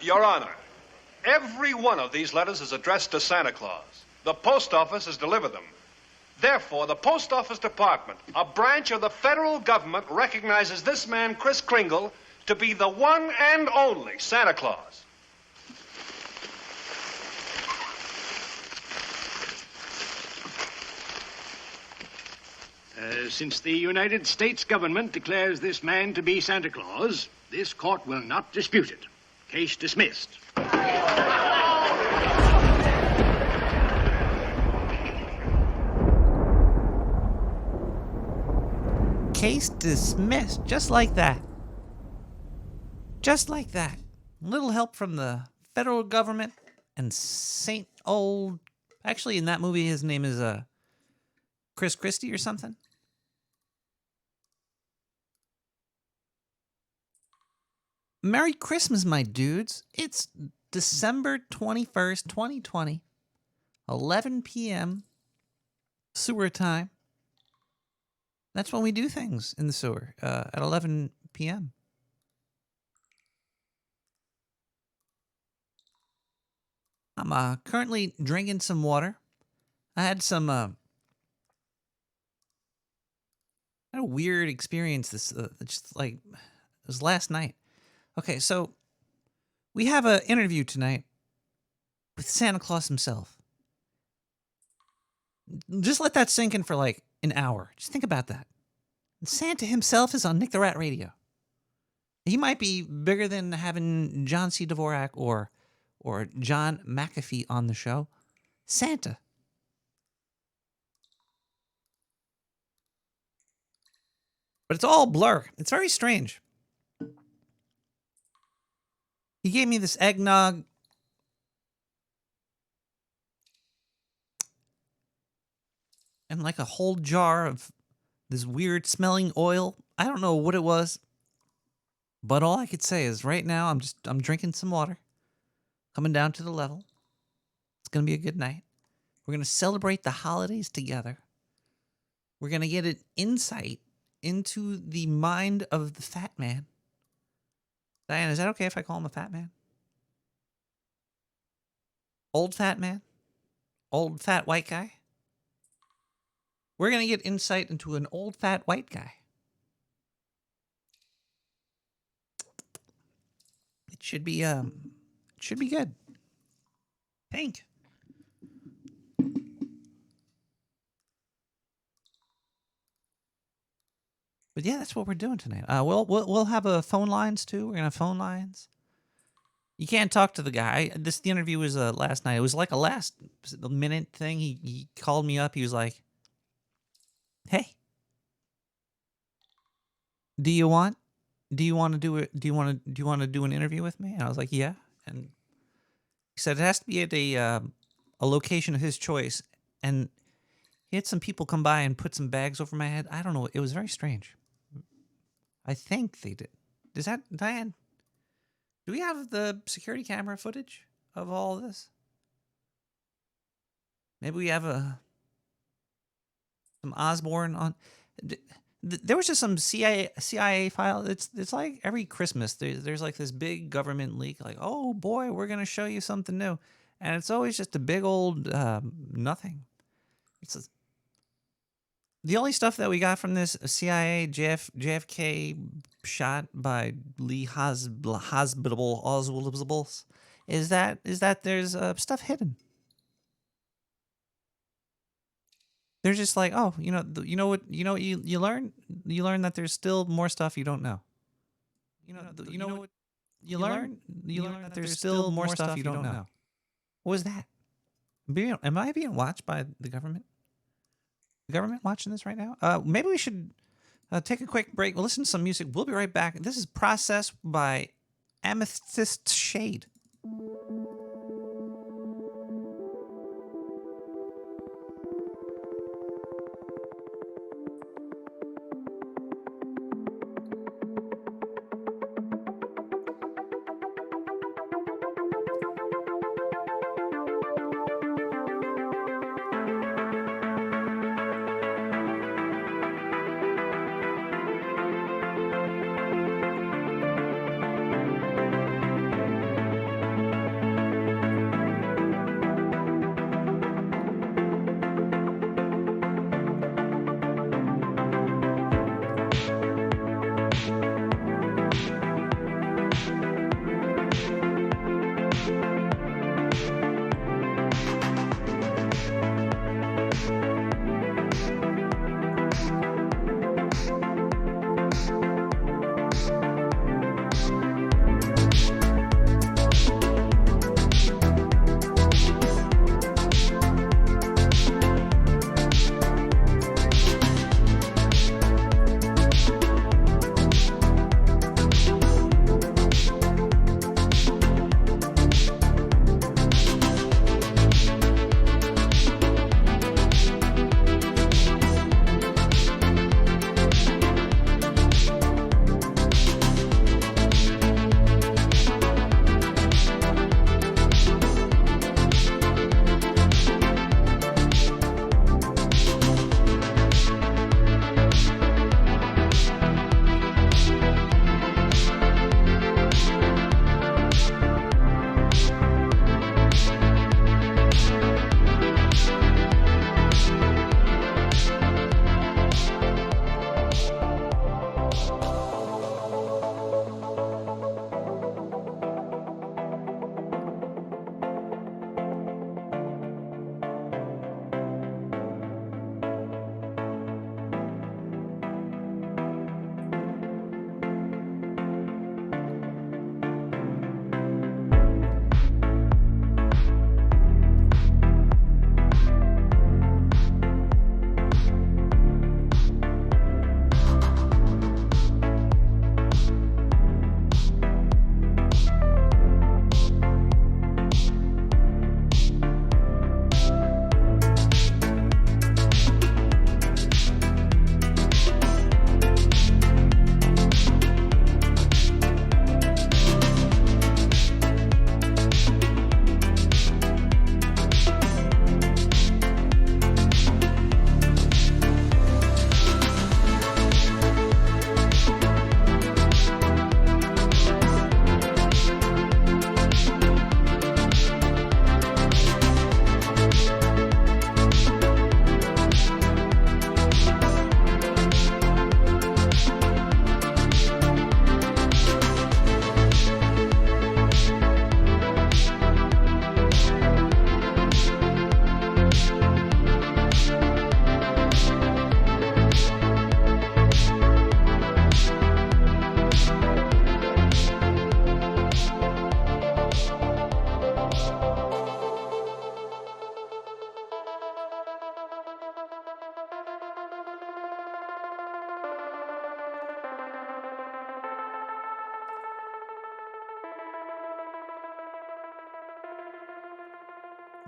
Your Honor, every one of these letters is addressed to Santa Claus. The post office has delivered them. Therefore, the Post Office Department, a branch of the federal government, recognizes this man, Kris Kringle, to be the one and only Santa Claus. Since the United States government declares this man to be Santa Claus, this court will not dispute it. Case dismissed. Case dismissed, just like that. Just like that. A little help from the federal government and Saint Old... Actually, in that movie, his name is Chris Christie or something. Merry Christmas, my dudes. It's December 21st, 2020, 11 p.m. sewer time. That's when we do things in the sewer, at 11 p.m. I'm currently drinking some water. I had a weird experience this it was last night. Okay, so we have an interview tonight with Santa Claus himself. Just let that sink in for like an hour. Just think about that. And Santa himself is on Nick the Rat Radio. He might be bigger than having John C. Dvorak or John McAfee on the show. Santa. But it's all blur. It's very strange. He gave me this eggnog. And like a whole jar of this weird smelling oil. I don't know what it was. But all I could say is right now I'm drinking some water. Coming down to the level. It's going to be a good night. We're going to celebrate the holidays together. We're going to get an insight into the mind of the fat man. Diane, is that okay if I call him a fat man? Old fat man? Old fat white guy? We're going to get insight into an old fat white guy. It should be good. Pink. But yeah, that's what we're doing tonight. We'll have phone lines too. We're gonna have phone lines. You can't talk to the guy. The interview was last night. It was like a last minute thing. He called me up. He was like, "Hey, do you want to do it? Do you want to do an interview with me?" And I was like, "Yeah." And he said it has to be at a location of his choice. And he had some people come by and put some bags over my head. I don't know. It was very strange. I think they did. Is that, Diane? Do we have the security camera footage of all of this? Maybe we have some Osborne on. There was just some CIA file. It's like every Christmas there's like this big government leak. Like, oh boy, we're gonna show you something new, and it's always just a big old nothing. The only stuff that we got from this CIA JFK shot by Lee Oswald is that there's stuff hidden. They're just like, oh, you know what you learn that there's still more stuff you don't know. You learn that there's still more stuff you don't know. What was that? Am I being watched by the government? The government watching this right now? Maybe we should take a quick break. We'll listen to some music. We'll be right back. This is Process by Amethyst Shade.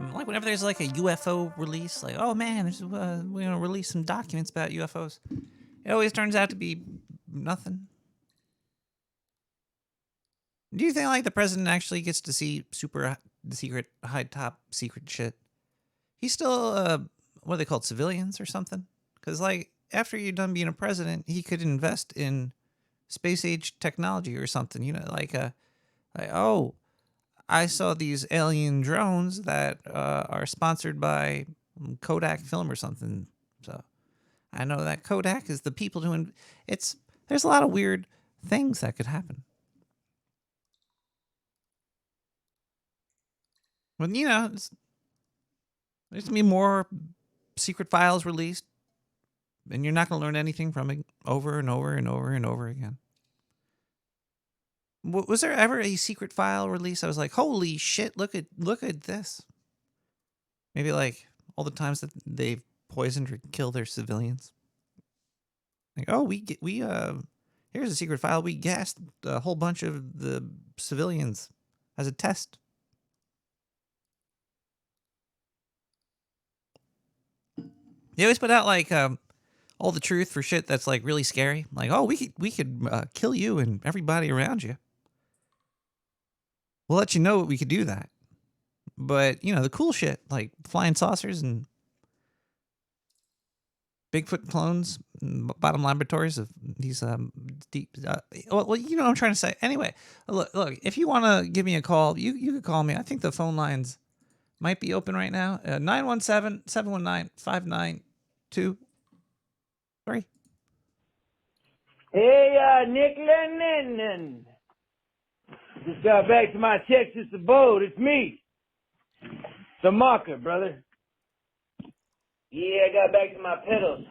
Like whenever there's like a UFO release, like, oh man, we're gonna release some documents about UFOs. It always turns out to be nothing. Do you think like the president actually gets to see the secret, high top secret shit? He's still what are they called, civilians or something? Because like after you're done being a president, he could invest in space age technology or something. You know, like oh, I saw these alien drones that are sponsored by Kodak Film or something. So I know that Kodak is the people doing it's. There's a lot of weird things that could happen. But you know, there's gonna be more secret files released, and you're not gonna learn anything from it over and over and over and over again. Was there ever a secret file release? I was like, holy shit! Look at this. Maybe like all the times that they've poisoned or killed their civilians. Like, oh, here's a secret file. We gassed a whole bunch of the civilians as a test. They always put out like all the truth for shit that's like really scary. Like, oh, we could kill you and everybody around you. We'll let you know we could do that. But you know the cool shit like flying saucers and Bigfoot clones, bottom laboratories of these deep. Well, you know what I'm trying to say. Anyway, look. If you want to give me a call, you could call me. I think the phone lines might be open right now. 917-719-5923. Hey, Nick Lennon. Just got back to my Texas abode. It's me, the marker, brother. Yeah, I got back to my pedals.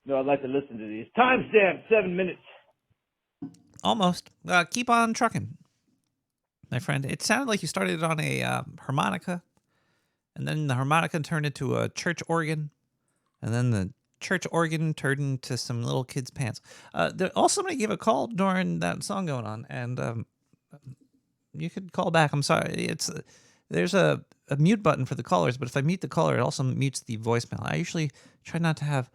No, I'd like to listen to these. Timestamp, 7 minutes. Almost. Keep on trucking, my friend. It sounded like you started on a harmonica, and then the harmonica turned into a church organ, and then the church organ turned into some little kid's pants. Somebody gave a call during that song going on, and you could call back. I'm sorry. There's a mute button for the callers, but if I mute the caller, it also mutes the voicemail. I usually try not to have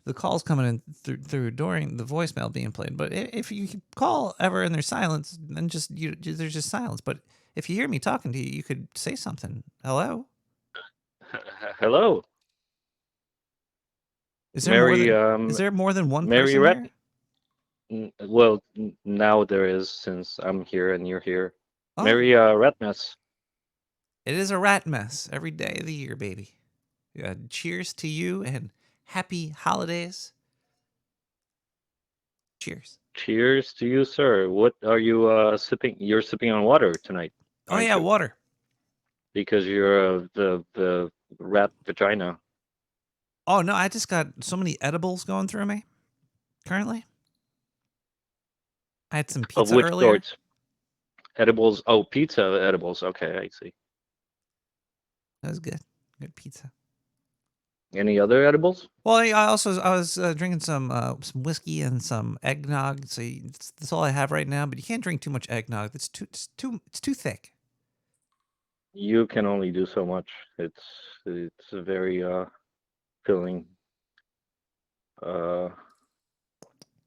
the calls coming in through during the voicemail being played. But if you call ever and there's silence, then there's just silence. But if you hear me talking to you, you could say something. Hello? Hello. Is there more than one Mary person here? Well, now there is, since I'm here and you're here. Oh. Mary Ratness. It is a rat mess every day of the year, baby. Cheers to you and happy holidays. Cheers. Cheers to you, sir. What are you sipping? You're sipping on water tonight. Oh yeah, you? Water. Because you're the rat vagina. Oh no, I just got so many edibles going through me currently. I had some pizza Of which earlier. sorts? Edibles. Oh, pizza edibles. Okay, I see. That was good. Good pizza. Any other edibles? Well, I was drinking some whiskey and some eggnog. So that's all I have right now. But you can't drink too much eggnog. It's too thick. You can only do so much. It's a very filling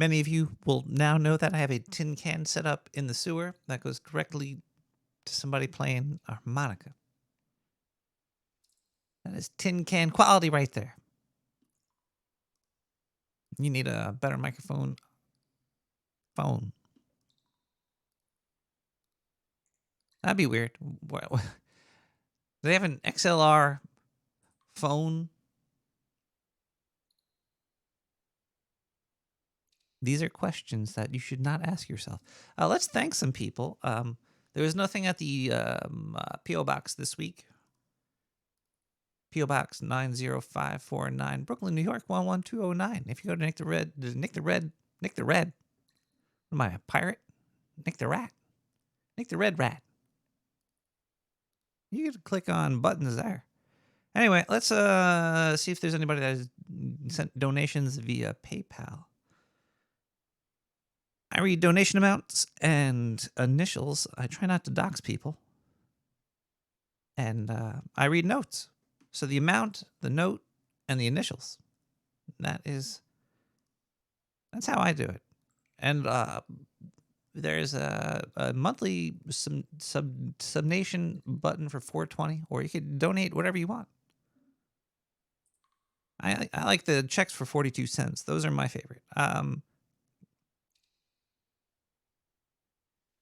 Many of you will now know that I have a tin can set up in the sewer that goes directly to somebody playing a harmonica. That is tin can quality right there. You need a better microphone. Phone. That'd be weird. Do they have an XLR phone? These are questions that you should not ask yourself. Let's thank some people. There was nothing at the P.O. Box this week. P.O. Box 90549, Brooklyn, New York 11209. If you go to Nick the Red. What am I, a pirate? Nick the Rat. Nick the Red Rat. You can click on buttons there. Anyway, let's see if there's anybody that has sent donations via PayPal. I read donation amounts and initials. I try not to dox people. And I read notes. So the amount, the note, and the initials. That's how I do it. And there's a monthly subnation button for $4.20, or you could donate whatever you want. I like the checks for 42 cents. Those are my favorite.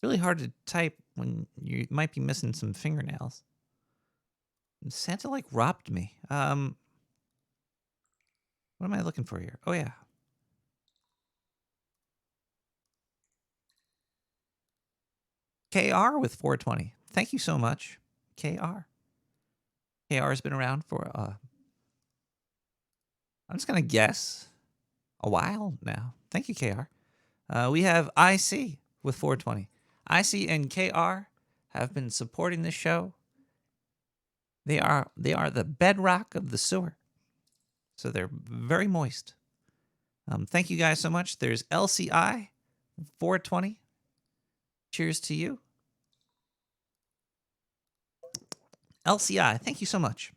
Really hard to type when you might be missing some fingernails. Santa like robbed me. What am I looking for here? Oh yeah. KR with 420. Thank you so much, KR. KR has been around for I'm just gonna guess a while now. Thank you, KR. We have IC with 420. IC and KR have been supporting this show. They are the bedrock of the sewer. So they're very moist. Thank you guys so much. There's LCI 420. Cheers to you. LCI, thank you so much.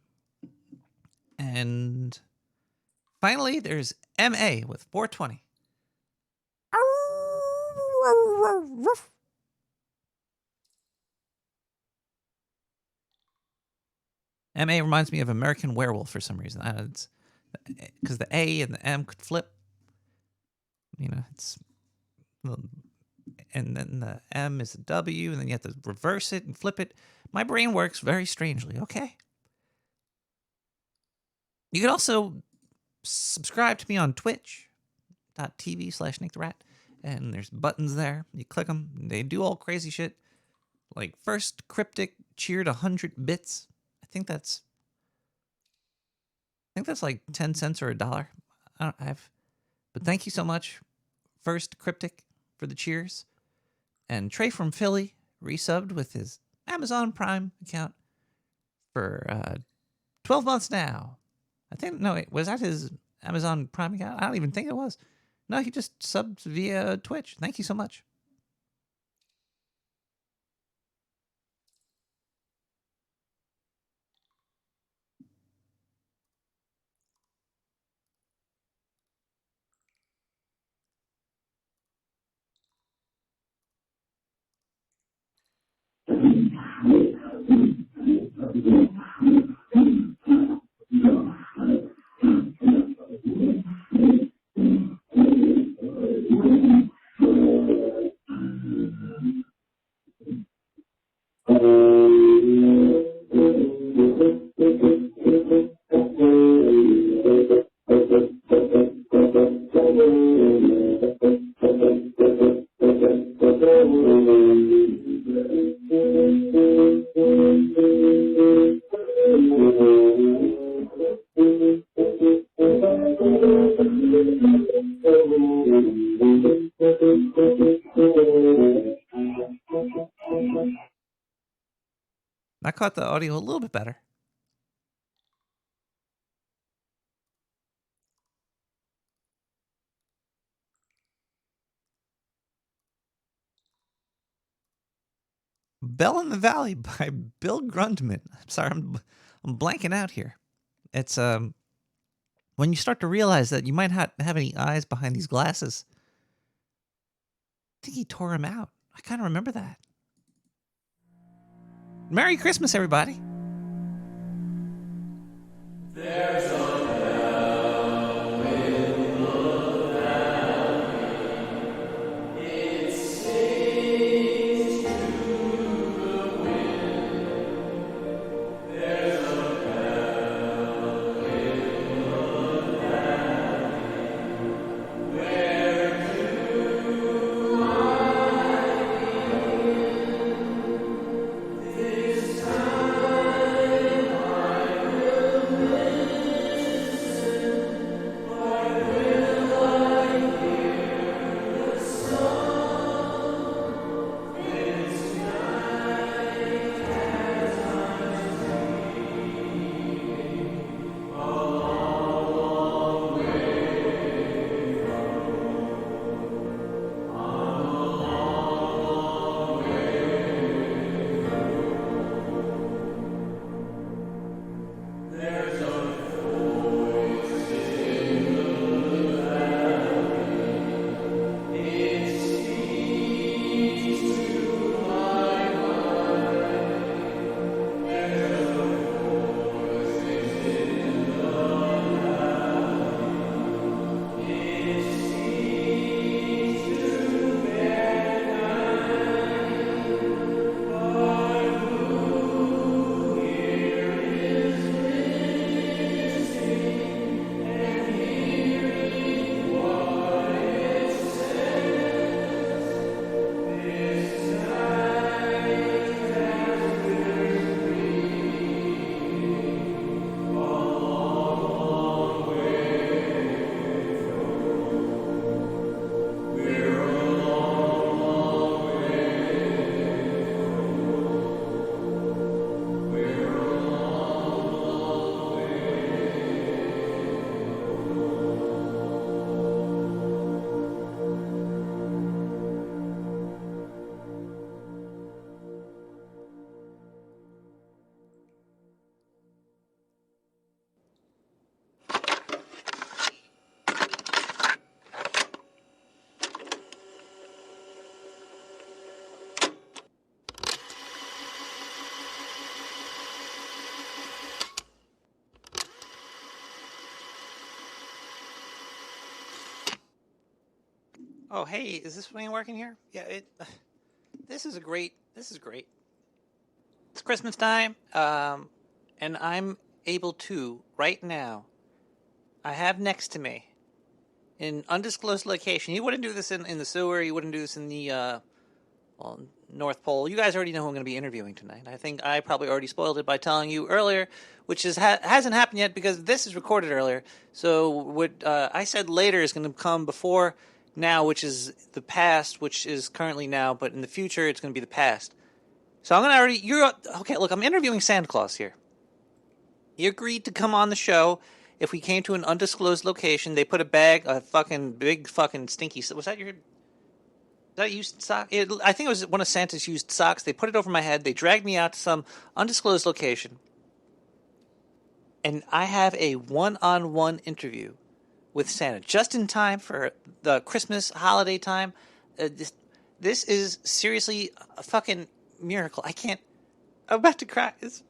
And finally, there's MA with 420. MA reminds me of American Werewolf for some reason. It's because the A and the M could flip. You know, and then the M is a W, and then you have to reverse it and flip it. My brain works very strangely, okay? You can also subscribe to me on twitch.tv/NickTheRat, and there's buttons there. You click them, they do all crazy shit. Like first cryptic cheered 100 bits. I think that's like 10 cents or $1. But thank you so much, First Cryptic, for the cheers. And Trey from Philly resubbed with his Amazon Prime account for 12 months now. Was that his Amazon Prime account? I don't even think it was. No, he just subbed via Twitch. Thank you so much. I caught the audio a little bit better. Bell in the Valley by Bill Grundman. I'm sorry, I'm blanking out here. It's when you start to realize that you might not have any eyes behind these glasses. I think he tore him out. I kind of remember that. Merry Christmas, everybody. There's a bell in the valley. It sings to the wind. There's a bell in the valley. Where do I begin? This time I will listen, but will I hear the song? This night as I'm dreaming, a long, long way from home. I'm a long, long way from home. There's a voice in the valley. It speaks to my mind. There's a voice in the valley. It seems to mankind, but who here is listening and hearing what it says? This night as we're dreaming, a long, long way from home. We're a long, long way from home. We're a long, long Oh, hey, is this thing working here? Yeah, this is great. It's Christmas time, and I'm able to, right now, I have next to me, in undisclosed location. You wouldn't do this in the sewer. You wouldn't do this in the North Pole. You guys already know who I'm going to be interviewing tonight. I think I probably already spoiled it by telling you earlier, which hasn't happened yet because this is recorded earlier. So what I said later is going to come before now, which is the past, which is currently now, but in the future it's going to be the past. So I'm going to okay, look, I'm interviewing Santa Claus here. He agreed to come on the show if we came to an undisclosed location. They put a fucking big fucking stinky, was that used sock? I think it was one of Santa's used socks. They put it over my head. They dragged me out to some undisclosed location. And I have a one-on-one interview with Santa just in time for the Christmas holiday time. This is seriously a fucking miracle. I'm about to cry. It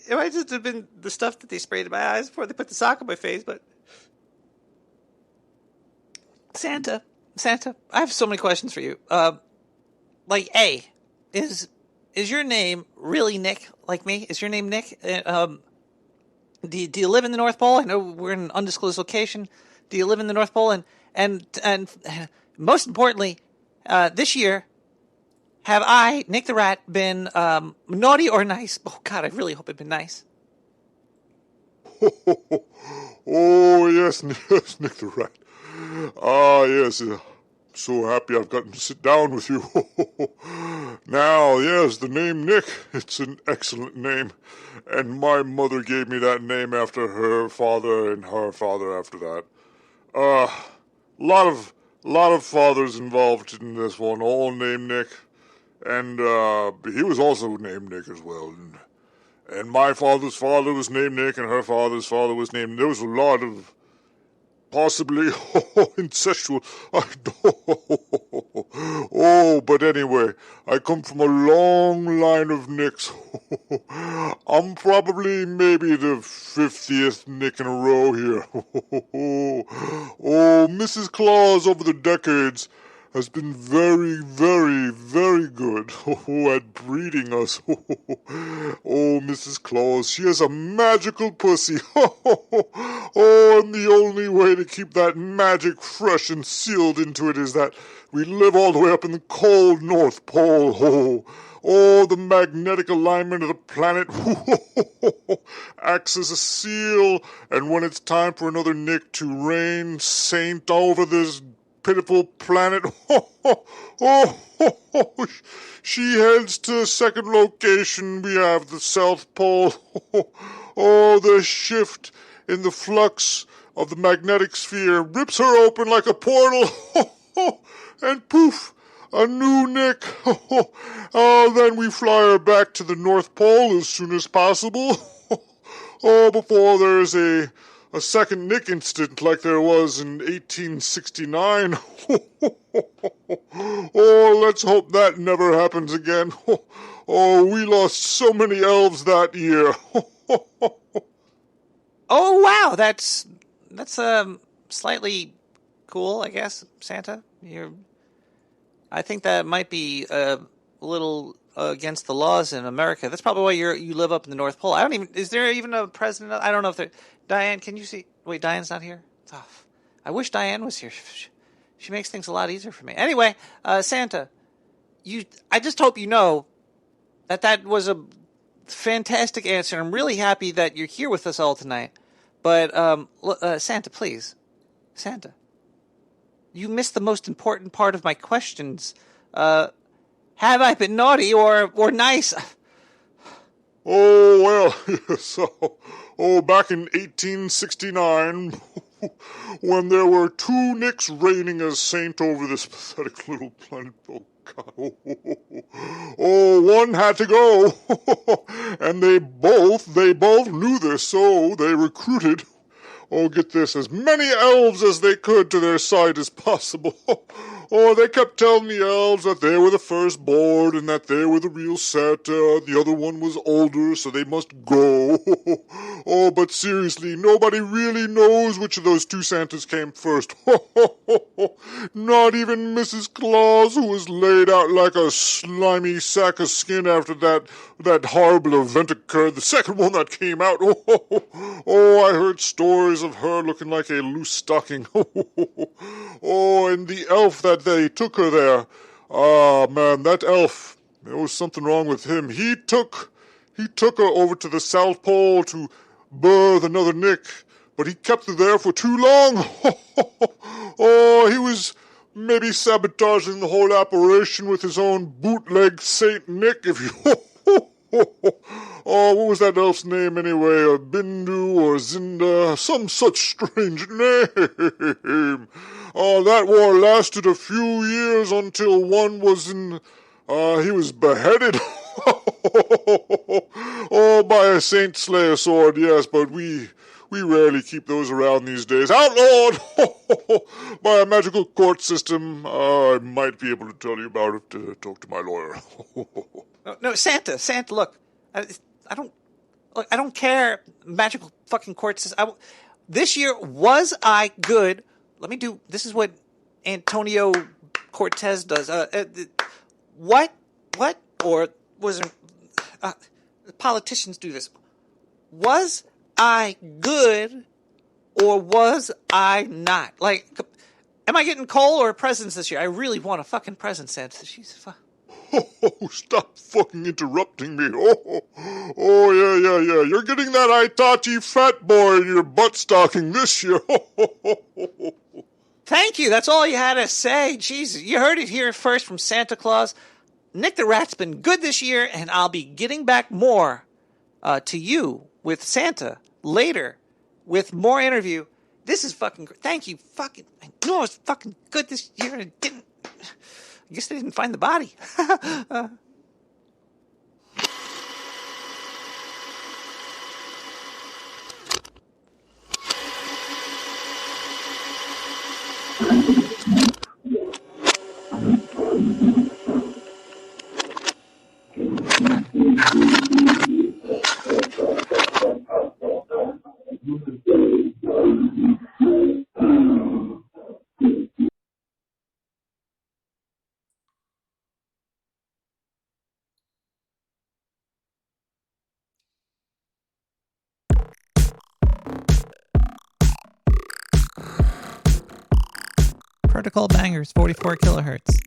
might just have been the stuff that they sprayed in my eyes before they put the sock on my face, but Santa, I have so many questions for you. Is your name really Nick, like me? Is your name Nick? Do you live in the North Pole? I know we're in an undisclosed location. Do you live in the North Pole? And most importantly, This year, have I, Nick the Rat, been naughty or nice? Oh, God, I really hope I've been nice. Oh, yes, yes, Nick the Rat. Ah, yes, so happy I've gotten to sit down with you. Now, yes, the name Nick, it's an excellent name. And my mother gave me that name after her father and her father after that. Lot of fathers involved in this one, all named Nick. And he was also named Nick as well. And my father's father was named Nick, and her father's father was named. There was a lot of possibly incestual. Oh, but anyway, I come from a long line of Nicks. I'm probably maybe the 50th Nick in a row here. Oh, Mrs. Claus over the decades has been very, very, very good at breeding us. Oh, Mrs. Claus, she has a magical pussy. Oh, and the only way to keep that magic fresh and sealed into it is that we live all the way up in the cold North Pole. Oh, the magnetic alignment of the planet acts as a seal, and when it's time for another Nick to reign saint over this pitiful planet, she heads to second location. We have the South Pole. Oh, the shift in the flux of the magnetic sphere rips her open like a portal. And poof, a new Nick. Oh, then we fly her back to the North Pole as soon as possible. Oh, before there's a second Nick incident like there was in 1869. Oh, let's hope that never happens again. Oh, we lost so many elves that year. Oh, wow, that's slightly cool, I guess, Santa. I think that might be a little against the laws in America. That's probably why you live up in the North Pole. Is there even a president? I don't know if there. Diane, can you see? Wait, Diane's not here? Oh, I wish Diane was here. She makes things a lot easier for me. Anyway, Santa, I just hope you know that was a fantastic answer. I'm really happy that you're here with us all tonight. But, Santa, please. Santa, you missed the most important part of my questions. Have I been naughty or nice? Oh, well, back in 1869, when there were two Nicks reigning as saint over this pathetic little planet. Oh, God. Oh, one had to go. And they both knew this, so they recruited, get this, as many elves as they could to their side as possible. Oh, they kept telling the elves that they were the firstborn and that they were the real Santa. The other one was older, so they must go. Oh, but seriously, nobody really knows which of those two Santas came first. Not even Mrs. Claus, who was laid out like a slimy sack of skin after that horrible event occurred. The second one that came out. Oh, I heard stories of her looking like a loose stocking. Oh, and the elf that they took her there. Ah, man, that elf, there was something wrong with him. He took her over to the South Pole to birth another Nick, but he kept her there for too long. Oh, he was maybe sabotaging the whole operation with his own bootleg Saint Nick, if you... Oh, what was that elf's name anyway? Bindu or Zinda? Some such strange name. Oh, that war lasted a few years until one was he was beheaded. Oh, by a Saint Slayer sword, yes, but we rarely keep those around these days. Outlawed by a magical court system. I might be able to tell you about it. Talk to my lawyer. No, Santa, look. I don't care. Magical fucking court system. This year, was I good? This is what Antonio Cortez does. What? Or was it, politicians do this. Was I good or was I not? Like, Am I getting coal or presents this year? I really want a fucking present, Santa. Oh, stop fucking interrupting me. Yeah. You're getting that Itachi fat boy in your butt stocking this year. Thank you. That's all you had to say. Jesus, you heard it here first from Santa Claus. Nick the Rat's been good this year, and I'll be getting back more to you with Santa later with more interview. This is fucking great. Thank you. Fucking, I knew I was fucking good this year, and it didn't. I guess they didn't find the body. Protocol bangers, 44 kilohertz.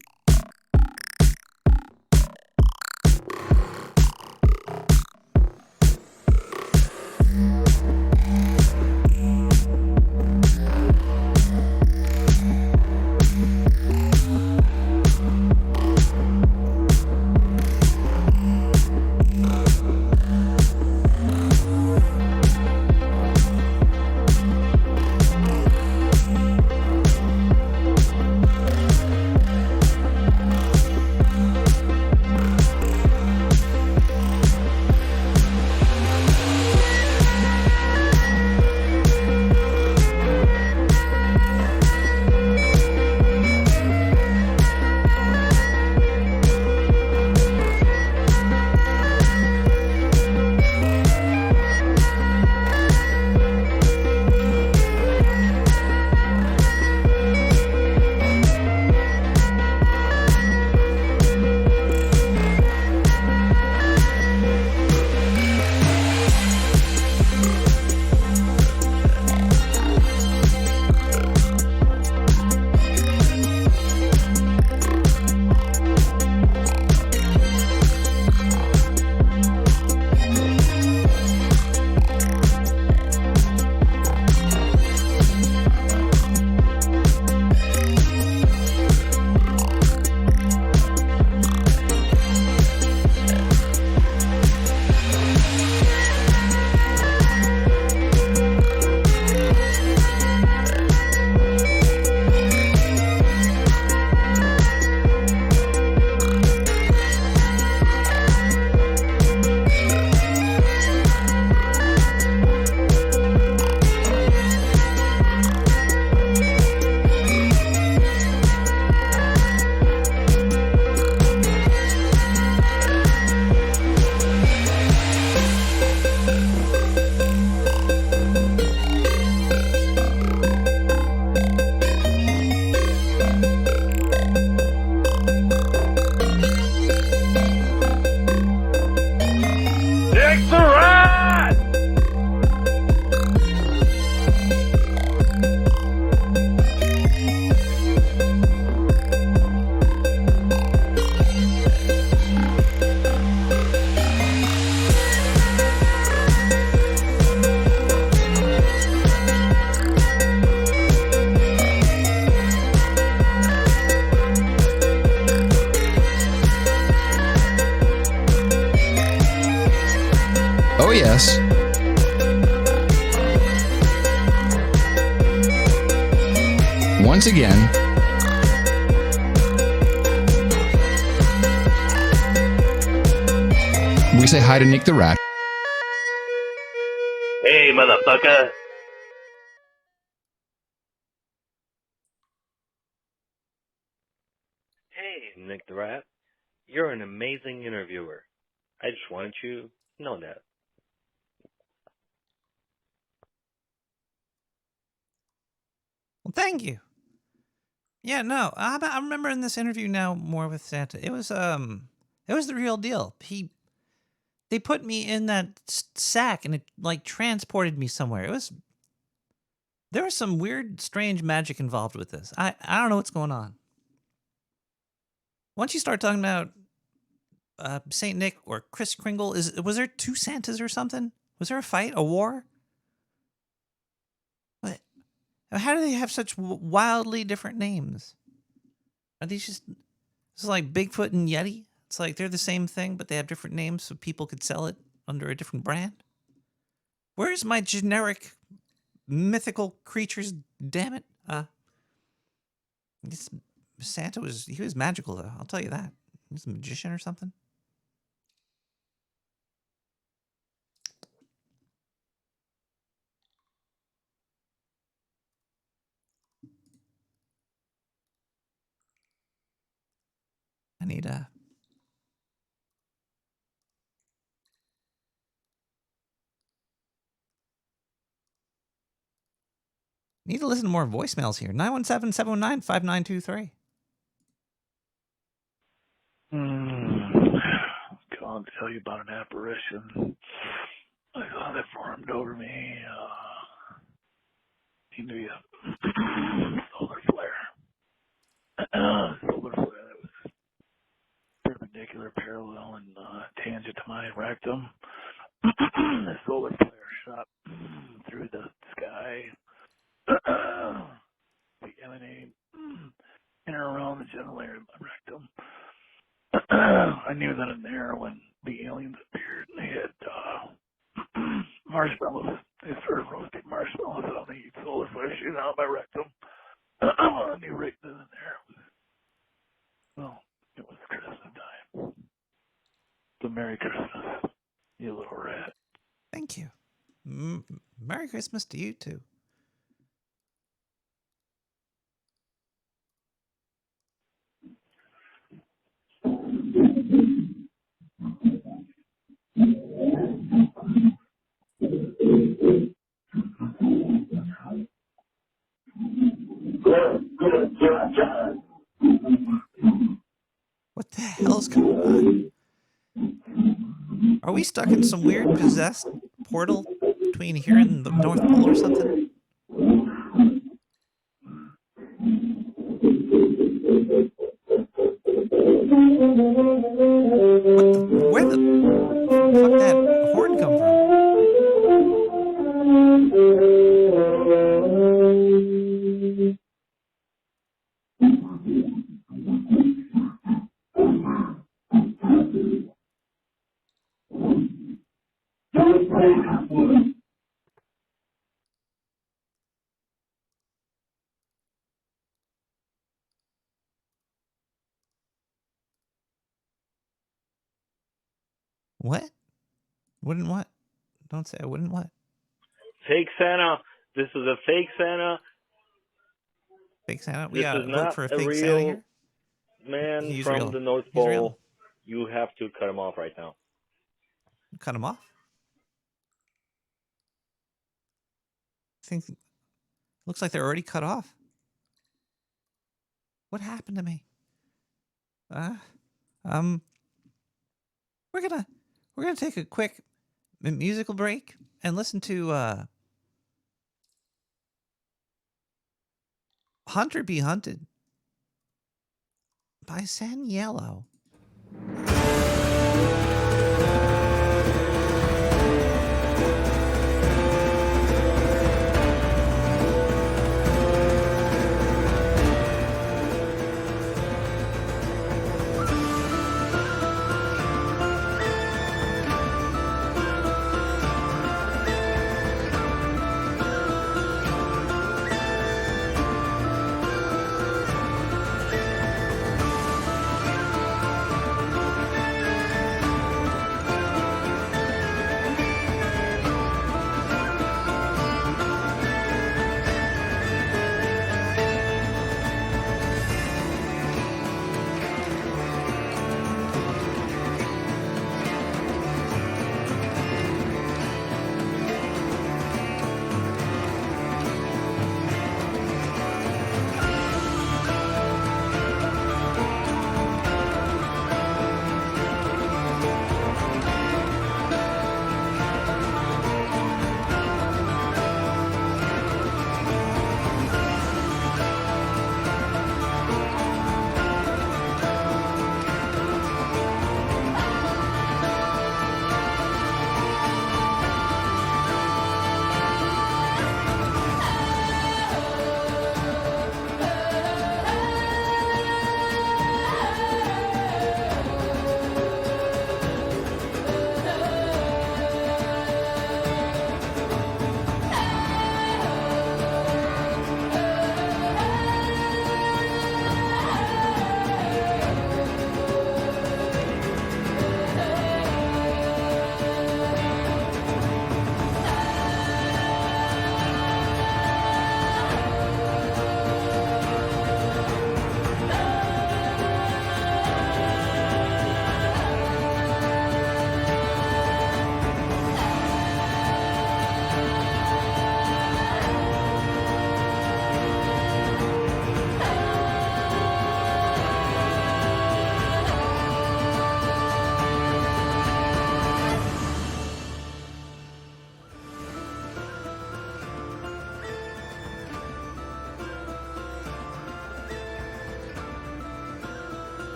Oh, yes. Once again, we say hi to Nick the Rat. Hey, motherfucker. Hey, Nick the Rat. You're an amazing interviewer. I just wanted you to know that. Well, thank you. Yeah, no, I'm remembering this interview now more with Santa. It was the real deal. They put me in that sack and it like transported me somewhere. There was some weird, strange magic involved with this. I don't know what's going on. Once you start talking about Saint Nick or Kris Kringle, was there two Santas or something? Was there a fight, a war? What? How do they have such wildly different names? Are these just... It's like Bigfoot and Yeti? It's like they're the same thing, but they have different names so people could sell it under a different brand? Where's my generic mythical creatures? Damn it! Santa was magical though. I'll tell you that. He's a magician or something. I need to listen to more voicemails here. 917-719-5923. Calling to tell you about an apparition. I saw that formed over me. He knew you. Solar flare. Solar flare that was perpendicular, parallel, and tangent to my rectum. The solar flare shot through the sky. Be emanating in and around the genital area of my rectum. I knew that in there when the aliens appeared. They had marshmallows. They started roasting marshmallows on the solar flare shooting out of my rectum. I knew right then and there. It was Christmas time. So Merry Christmas, you little rat. Thank you. Merry Christmas to you too. What the hell's going on? Are we stuck in some weird possessed portal between here and the North Pole or something? Where the fuck that horn come from? What? Wouldn't what? Don't say I wouldn't what? Fake Santa. This is a fake Santa. Fake Santa? We This gotta is vote not for a a fake real Santa here? man He's from real. the North He's Pole. real. You have to cut him off right now. Cut him off? Looks like they're already cut off. What happened to me? We're gonna take a quick musical break and listen to Hunter Be Hunted by San Yellow.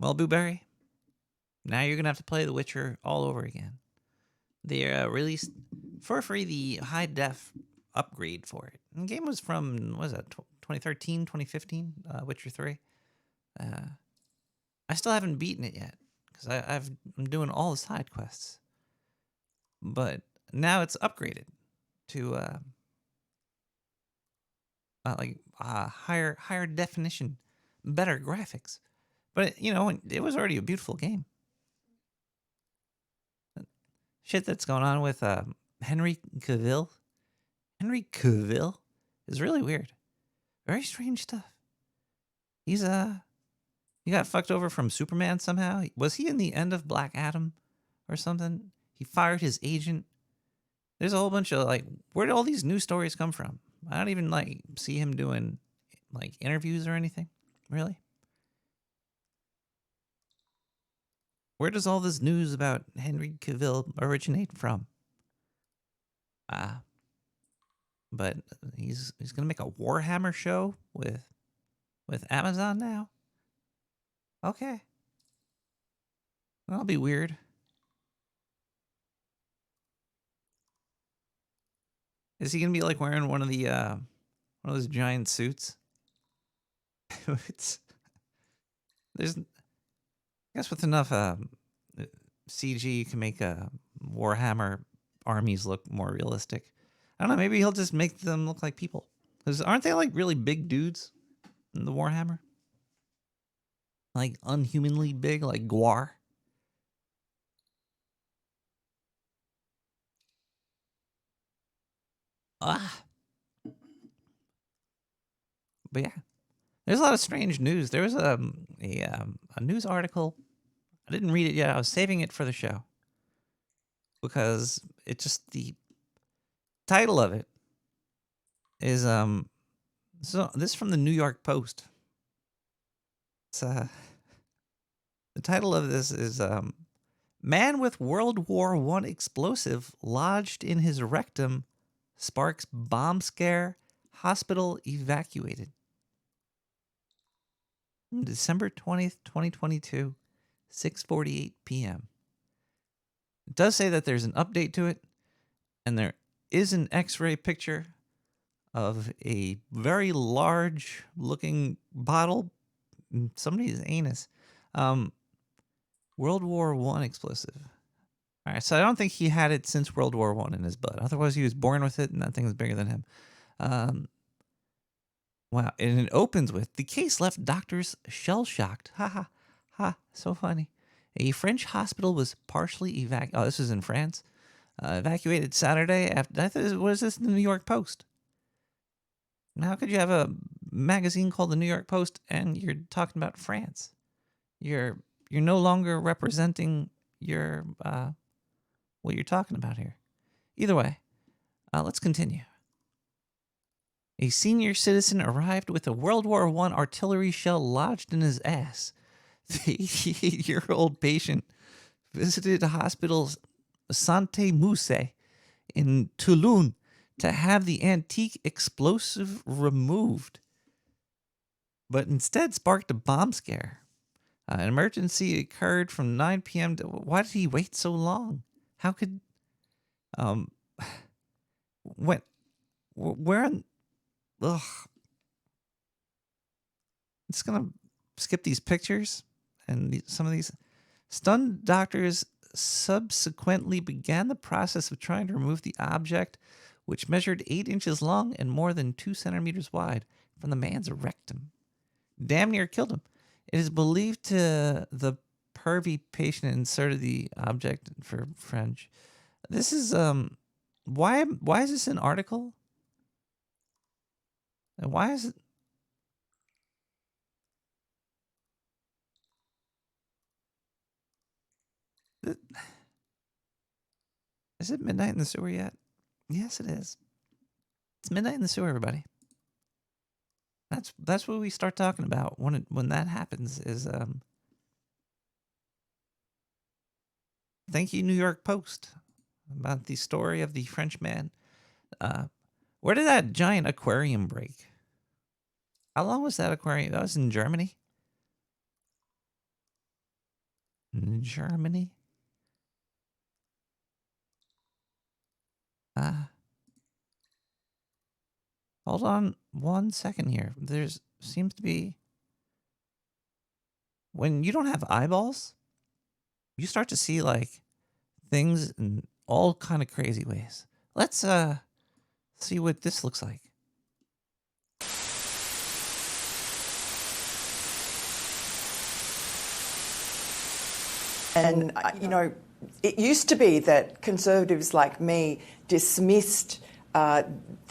Well, Booberry, now you're going to have to play The Witcher all over again. They released for free the high def upgrade for it. And the game was from, what was that, 2013, 2015, Witcher 3. I still haven't beaten it yet because I'm doing all the side quests. But now it's upgraded to higher definition, better graphics. But it was already a beautiful game. Shit that's going on with Henry Cavill. Henry Cavill is really weird. Very strange stuff. He got fucked over from Superman somehow. Was he in the end of Black Adam or something? He fired his agent. There's a whole bunch of where did all these news stories come from? I don't even see him doing interviews or anything. Really? Where does all this news about Henry Cavill originate from? But he's gonna make a Warhammer show with Amazon now. Okay, that'll be weird. Is he gonna be wearing one of those giant suits? There's, I guess, with enough CG, you can make Warhammer armies look more realistic. I don't know. Maybe he'll just make them look like people. Because aren't they really big dudes in the Warhammer? Unhumanly big, like Gwar. But yeah, there's a lot of strange news. There was a news article. I didn't read it yet. I was saving it for the show because the title of it is so this is from the New York Post. It's the title of this is man with World War I explosive lodged in his rectum sparks bomb scare, hospital evacuated. December 20th, 2022, 6:48 p.m. It does say that there's an update to it, and there is an X-ray picture of a very large-looking bottle in somebody's anus. World War I explosive. All right, so I don't think he had it since World War I in his butt. Otherwise, he was born with it, and that thing is bigger than him. Wow, and it opens with, the case left doctors shell-shocked. Ha, ha, ha, so funny. A French hospital was partially evacuated. Oh, this was in France. Evacuated Saturday after, what is this, the New York Post? Now, how could you have a magazine called the New York Post and you're talking about France? You're no longer representing your, what you're talking about here. Either way, let's continue. A senior citizen arrived with a World War I artillery shell lodged in his ass. The 88-year-old patient visited hospital's Santé Musée in Toulon to have the antique explosive removed, but instead sparked a bomb scare. An emergency occurred from 9 p.m. to... Why did he wait so long? How could... Where... Ugh. I'm just going to skip these pictures and some of these. Stunned doctors subsequently began the process of trying to remove the object, which measured 8 inches long and more than 2 centimeters wide, from the man's rectum. Damn near killed him. It is believed the pervy patient inserted the object for French. This is why is this an article? And why is it? Is it midnight in the sewer yet? Yes, it is. It's midnight in the sewer, everybody. That's what we start talking about when that happens. Is thank you, New York Post, about the story of the French man. Where did that giant aquarium break? How long was that aquarium? That was in Germany. Germany. Hold on 1 second here. There's seems to be, when you don't have eyeballs, you start to see like things in all kind of crazy ways. Let's see what this looks like. And, you know, it used to be that conservatives like me dismissed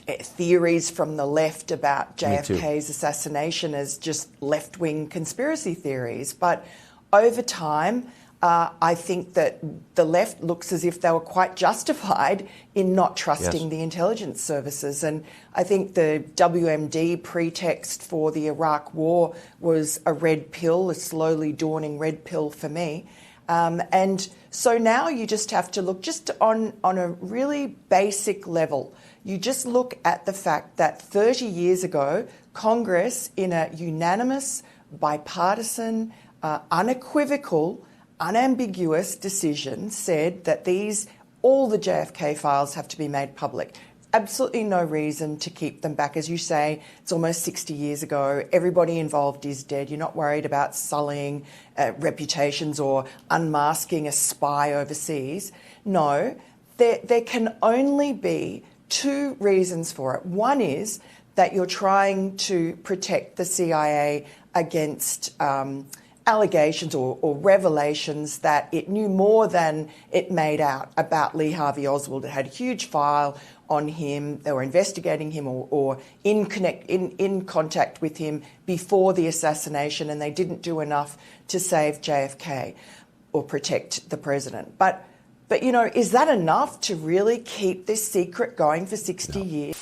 theories from the left about JFK's assassination as just left-wing conspiracy theories. But over time, I think that the left looks as if they were quite justified in not trusting the intelligence services. And I think the WMD pretext for the Iraq war was a red pill, a slowly dawning red pill for me. And so now you just have to look just on a really basic level. You just look at the fact that 30 years ago, Congress, in a unanimous, bipartisan, unequivocal, unambiguous decision, said that all the JFK files have to be made public. Absolutely no reason to keep them back. As you say, it's almost 60 years ago. Everybody involved is dead. You're not worried about sullying reputations or unmasking a spy overseas. No, there can only be two reasons for it. One is that you're trying to protect the CIA against allegations or revelations that it knew more than it made out about Lee Harvey Oswald. It had a huge file on him. They were investigating him or in contact with him before the assassination, and they didn't do enough to save JFK or protect the president. But you know, is that enough to really keep this secret going for 60 years?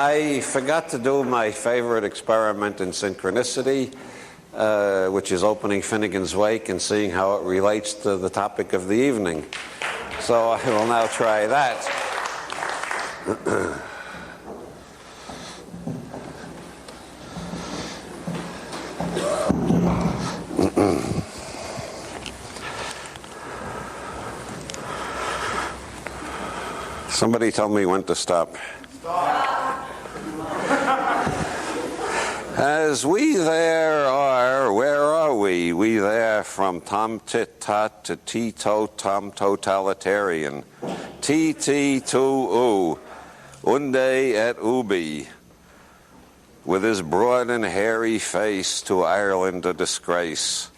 I forgot to do my favorite experiment in synchronicity, which is opening Finnegan's Wake and seeing how it relates to the topic of the evening. So I will now try that. Somebody tell me when to stop. As we there are, where are we? We there from tom tit tot to tito tom totalitarian. T to oo, unde et ubi. With his broad and hairy face to Ireland a disgrace.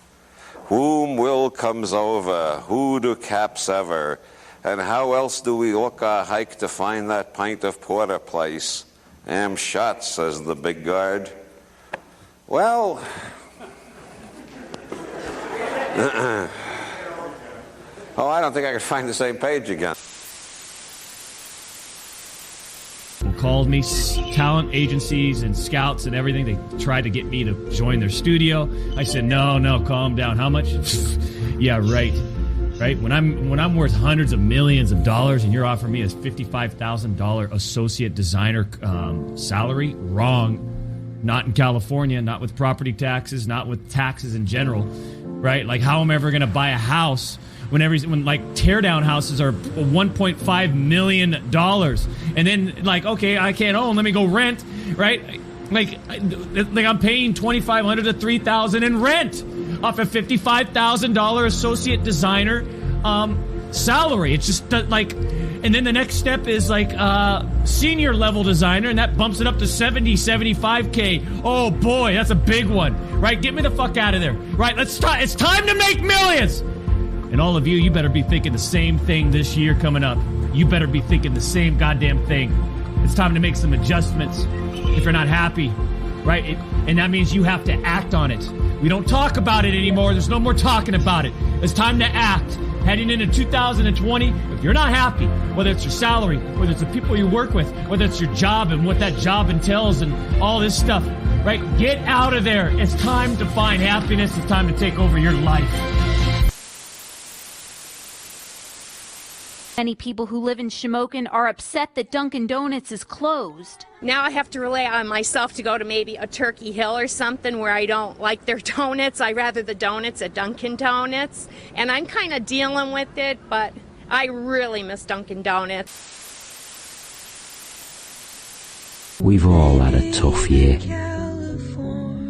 Whom will comes over, who do caps ever, and how else do we look our hike to find that pint of porter place? Am shot, says the big guard. Well, oh, I don't think I could find the same page again. Called me, talent agencies and scouts and everything. They tried to get me to join their studio. I said, no, calm down. How much? Yeah, right. When I'm worth hundreds of millions of dollars and you're offering me a $55,000 associate designer salary, wrong. Not in California, not with property taxes, not with taxes in general, right? Like, how am I ever going to buy a house when like teardown houses are $1.5 million, and then like, okay, I can't own, let me go rent, right? Like I'm paying $2,500 to $3,000 in rent off a $55,000 associate designer salary. It's just like. And then the next step is like senior level designer, and that bumps it up to 70, 75K. Oh boy, that's a big one, right? Get me the fuck out of there, right? It's time to make millions. And all of you better be thinking the same thing this year coming up. You better be thinking the same goddamn thing. It's time to make some adjustments if you're not happy, right? And that means you have to act on it. We don't talk about it anymore. There's no more talking about it. It's time to act. heading into 2020, if you're not happy, whether it's your salary, whether it's the people you work with, whether it's your job and what that job entails and all this stuff, right? Get out of there. It's time to find happiness. It's time to take over your life. Many people who live in Shamokin are upset that Dunkin' Donuts is closed. Now I have to rely on myself to go to maybe a Turkey Hill or something where I don't like their donuts. I rather the donuts at Dunkin' Donuts. And I'm kind of dealing with it, but I really miss Dunkin' Donuts. We've all had a tough year.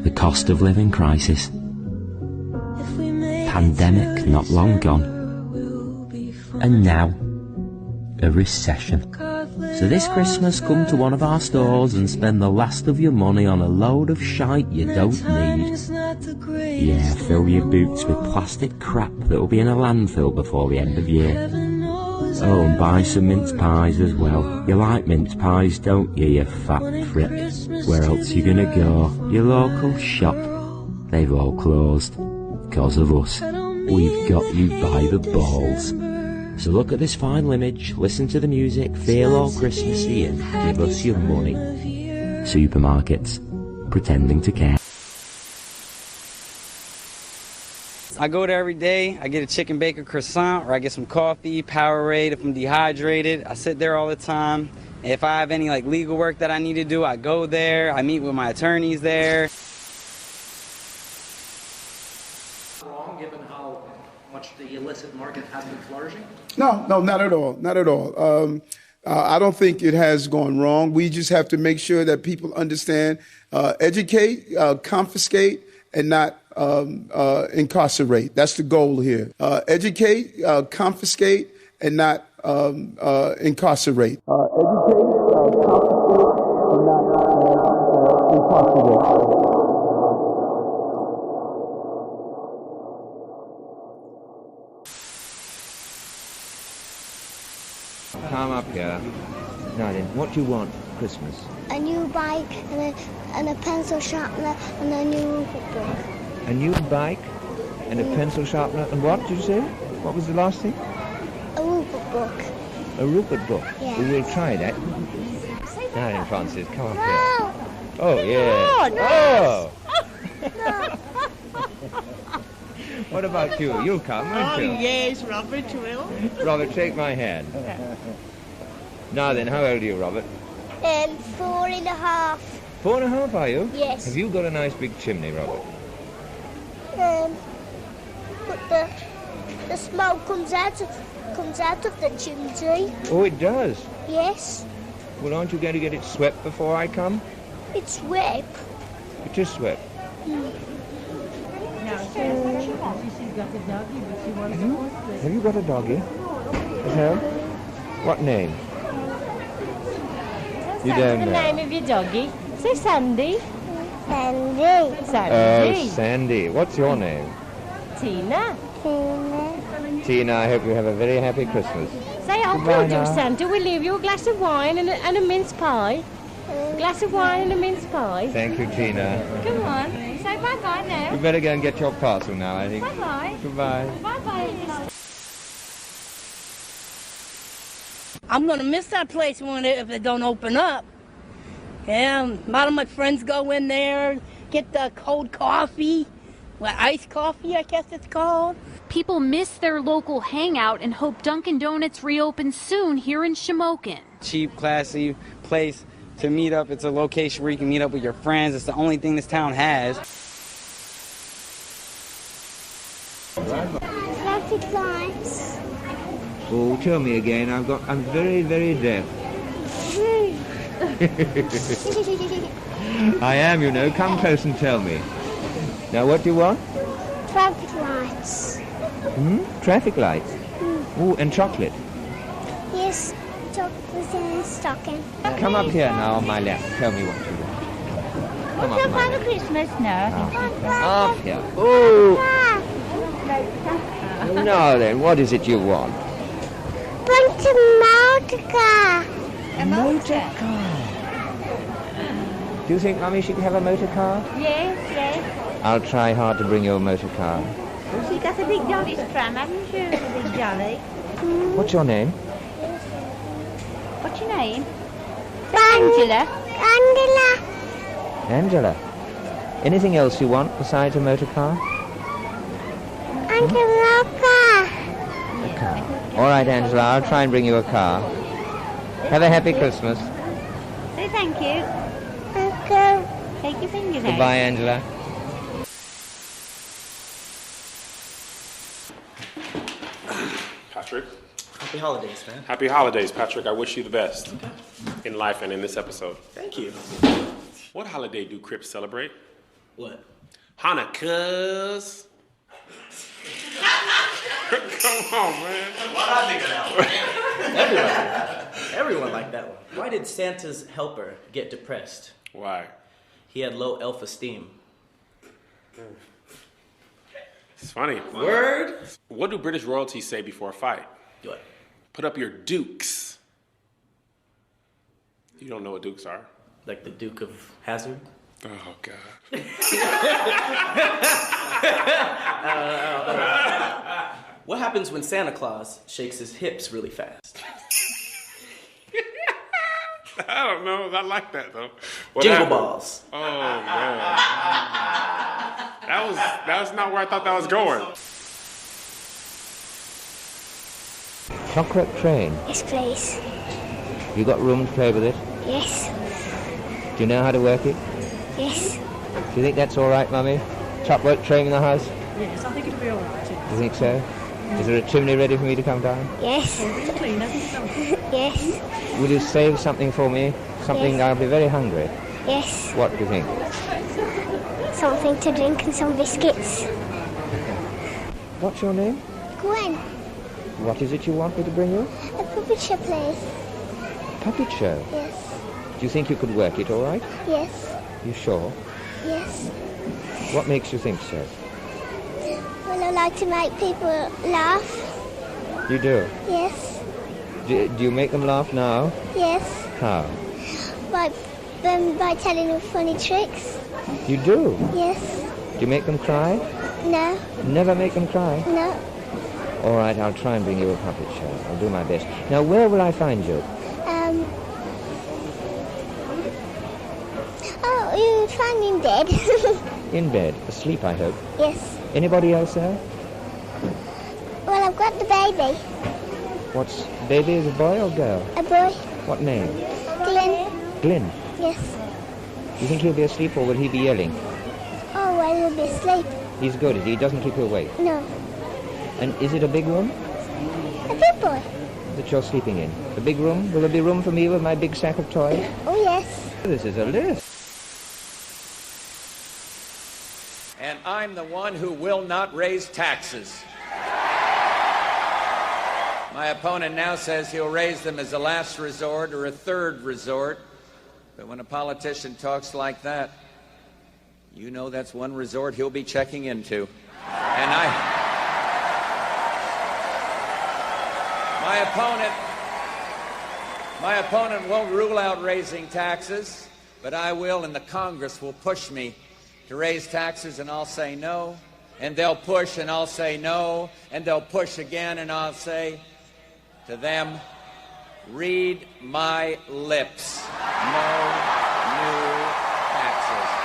The cost of living crisis. Pandemic not long gone. And now, a recession. So this Christmas, come to one of our stores and spend the last of your money on a load of shite you don't need. Yeah, fill your boots with plastic crap that'll be in a landfill before the end of year. Oh, and buy some mince pies as well. You like mince pies, don't you, you fat frick? Where else you gonna go? Your local shop. They've all closed. 'Cause of us. We've got you by the balls. So look at this final image, listen to the music, feel all Christmassy and give us your money. Supermarkets, pretending to care. I go there every day, I get a chicken bacon croissant, or I get some coffee, Powerade if I'm dehydrated. I sit there all the time. If I have any legal work that I need to do, I go there, I meet with my attorneys there. Wrong, given how much the illicit market has been flourishing? No, not at all. Not at all. I don't think it has gone wrong. We just have to make sure that people understand, educate, confiscate, and not incarcerate. That's the goal here. Educate, confiscate, and not incarcerate. Educate, confiscate, and not incarcerate. Come up here. Now then, what do you want for Christmas? A new bike and a pencil sharpener and a new book. A new bike and a pencil sharpener and what did you say? What was the last thing? A Rupert book. A Rupert book? Yeah. We will try that. Now then, Francis, come up No. here. Oh, yeah. No. Oh! What about you? You'll come, won't you? Yes, Robert will. Robert, shake my hand. Now then, how old are you, Robert? 4.5. 4.5, are you? Yes. Have you got a nice big chimney, Robert? But the smoke comes out of the chimney. Oh, it does? Yes. Well, aren't you going to get it swept before I come? It's wet. It is swept. Have you got a doggy? No? What name? You don't know. The name of your doggy? Say Sandy. Sandy. Sandy. Oh, Sandy. What's your name? Tina. Tina, I hope you have a very happy Christmas. Say, I'll Goodbye do, now. Santa. We'll leave you a glass of wine and a mince pie. A glass of wine and a mince pie. Thank you, Tina. Come on. Say bye-bye now. You better go and get your parcel now, I think. Bye-bye. Goodbye. Bye-bye. I'm going to miss that place if they don't open up. Yeah, a lot of my friends go in there, get the cold coffee. Well, iced coffee, I guess it's called. People miss their local hangout and hope Dunkin' Donuts reopens soon here in Shamokin. Cheap, classy place to meet up. It's a location where you can meet up with your friends. It's the only thing this town has. Traffic lights. Oh, tell me again. I'm very, very deaf. I am, you know. Come close and tell me. Now, what do you want? Traffic lights. Traffic lights? Oh, and chocolate. Yes, chocolate and stocking. Come up here now on my left. Tell me what you want. Come What's up, your my Father Christmas now? Up here. Oh! Now then, what is it you want? Want a motor car. A motor car? Do you think Mummy should have a motor car? Yes, yes. I'll try hard to bring you a motor car. So you got a big dolly's pram, haven't you? A big dolly. What's your name? What's your name? Angela. Angela. Anything else you want besides a motor car? And a car. A car. All right, Angela, I'll try and bring you a car. Have a happy Christmas. Say thank you. Okay. Take your fingers out. Goodbye, Angela. Patrick. Happy holidays, man. Happy holidays, Patrick. I wish you the best in life and in this episode. Thank you. What holiday do Crips celebrate? What? Hanukkahs. Come on, man. Why did I think of that one? Everyone liked that one. Why did Santa's helper get depressed? Why? He had low self-esteem. It's funny. Word? What do British royalty say before a fight? What? Put up your dukes. You don't know what dukes are? Like the Duke of Hazzard? Oh, God. What happens when Santa Claus shakes his hips really fast? I don't know. I like that, though. Jingle balls. Oh, man. That was not where I thought that was going. Chocolate train. Yes, please. You got room to play with it? Yes. Do you know how to work it? Yes. Do you think that's all right, Mummy? Chocolate train in the house? Yes, I think it'll be all right. Do you think so? Is there a chimney ready for me to come down? Yes. Yes. Will you save something for me? Something Yes. I'll be very hungry. Yes. What do you think? Something to drink and some biscuits. What's your name? Gwen. What is it you want me to bring you? A puppet show, please. Puppet show. Yes. Do you think you could work it all right? Yes. You sure? Yes. What makes you think so? Well, I like to make people laugh. You do? Yes. Do you make them laugh now? Yes. How? By telling them funny tricks. You do? Yes. Do you make them cry? No. Never make them cry? No. All right, I'll try and bring you a puppet show. I'll do my best. Now, where will I find you? Oh, you find me in bed. In bed, asleep, I hope. Yes. Anybody else there? Well, I've got the baby. What's baby? Is a boy or girl? A boy. What name? Glenn. Glenn. Yes. Do you think he'll be asleep or will he be yelling? Oh, well, he'll be asleep. He's good. He doesn't keep you awake. No. And is it a big room A big boy. that you're sleeping in? A big room? Will there be room for me with my big sack of toys? Oh, yes. This is a list. And I'm the one who will not raise taxes. My opponent now says he'll raise them as a last resort or a third resort. But when a politician talks like that, you know that's one resort he'll be checking into. And my opponent won't rule out raising taxes, but I will, and the Congress will push me to raise taxes, and I'll say no, and they'll push, and I'll say no, and they'll push again, and I'll say to them, read my lips. No new taxes.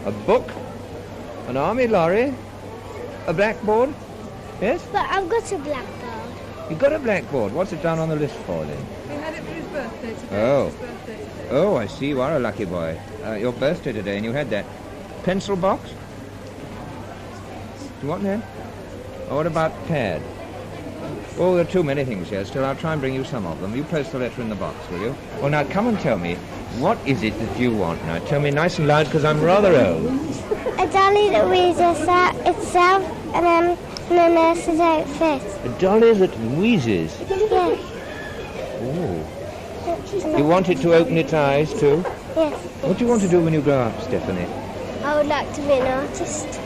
A book? An army lorry? A blackboard? Yes? But I've got a blackboard. You've got a blackboard. What's it down on the list for then? We had it for his birthday today. Oh. His birthday today. Oh, I see. You are a lucky boy. Your birthday today, and you had that. Pencil box? You want that? Or what about pad? Oh, there are too many things here. Still, I'll try and bring you some of them. You post the letter in the box, will you? Well, now, come and tell me, what is it that you want? Now, tell me nice and loud, because I'm rather old. A dolly that wears itself and a nurse's outfit. A dolly that wheezes. Yes. Oh. You want it to open its eyes, too? Yes. What do you want to do when you grow up, Stephanie? I would like to be an artist.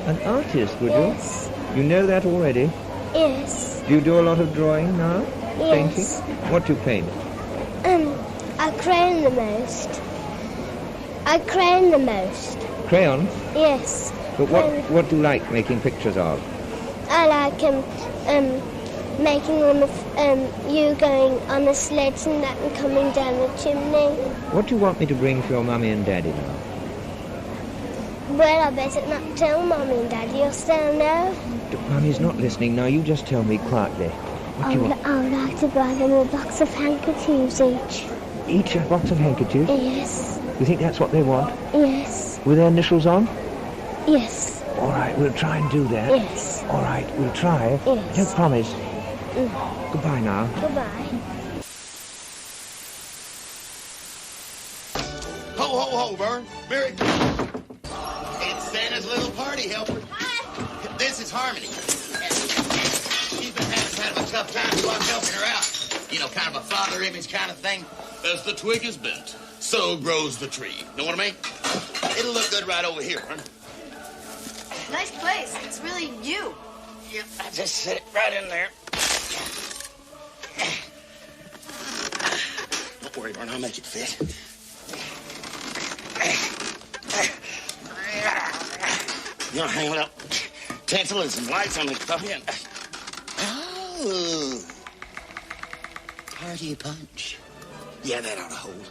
An artist, would Yes. you? You know that already? Yes. Do you do a lot of drawing now? Yes. Painting? What do you paint? I crayon the most. I crayon the most. Crayons? Yes. But what do you like making pictures of? I like making them of you going on a sledge and that and coming down the chimney. What do you want me to bring for your mummy and daddy now? Well, I better not tell Mummy and Daddy, or still know. Mummy's not listening now. You just tell me quietly. What do you want? I would like to buy them a box of handkerchiefs each. Each a box of handkerchiefs? Yes. You think that's what they want? Yes. With their initials on? Yes. All right, we'll try and do that. Yes. All right, we'll try. Yes. Don't promise. Goodbye now. Goodbye. Ho, ho, ho, Vern. Merry Christmas. It's Santa's little party helper. This is Harmony. She's been having kind of a tough time, so I'm helping her out. You know, kind of a father image kind of thing. As the twig is bent, so grows the tree. Know what I mean? It'll look good right over here, Vern. Nice place. It's really you. Yep, I just set it right in there. Don't worry, Vern, I'll make it fit. You know, hang up tinsel and some lights on this puppy and... Oh. Party punch. Yeah, that ought to hold.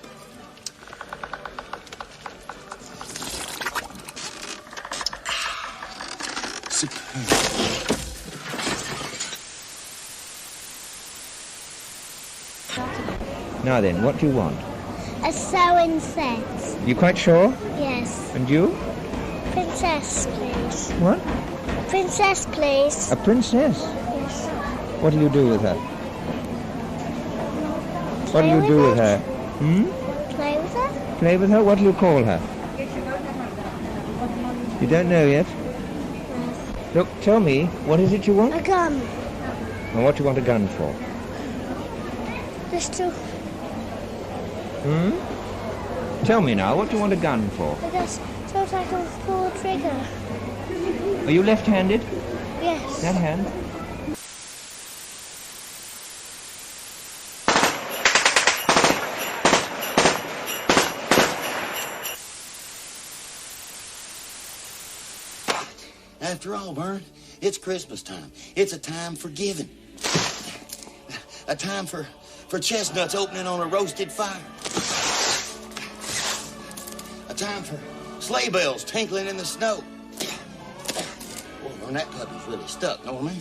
Now then, what do you want? A sewing set. You quite sure? Yes. And you? Princess, please. What? Princess, please. A princess? Yes. What do you do with her? What do you do with her? Hmm? Play with her? Play with her? What do you call her? You don't know yet? Look, tell me, what is it you want? A gun. And what do you want a gun for? Just to... Hmm? Tell me now, what do you want a gun for? Just so I can pull the trigger. Are you left-handed? Yes. That hand? After all, Vern, it's Christmas time. It's a time for giving. A time for chestnuts opening on a roasted fire. A time for sleigh bells tinkling in the snow. Boy, Vern, that puppy's really stuck, know what I mean?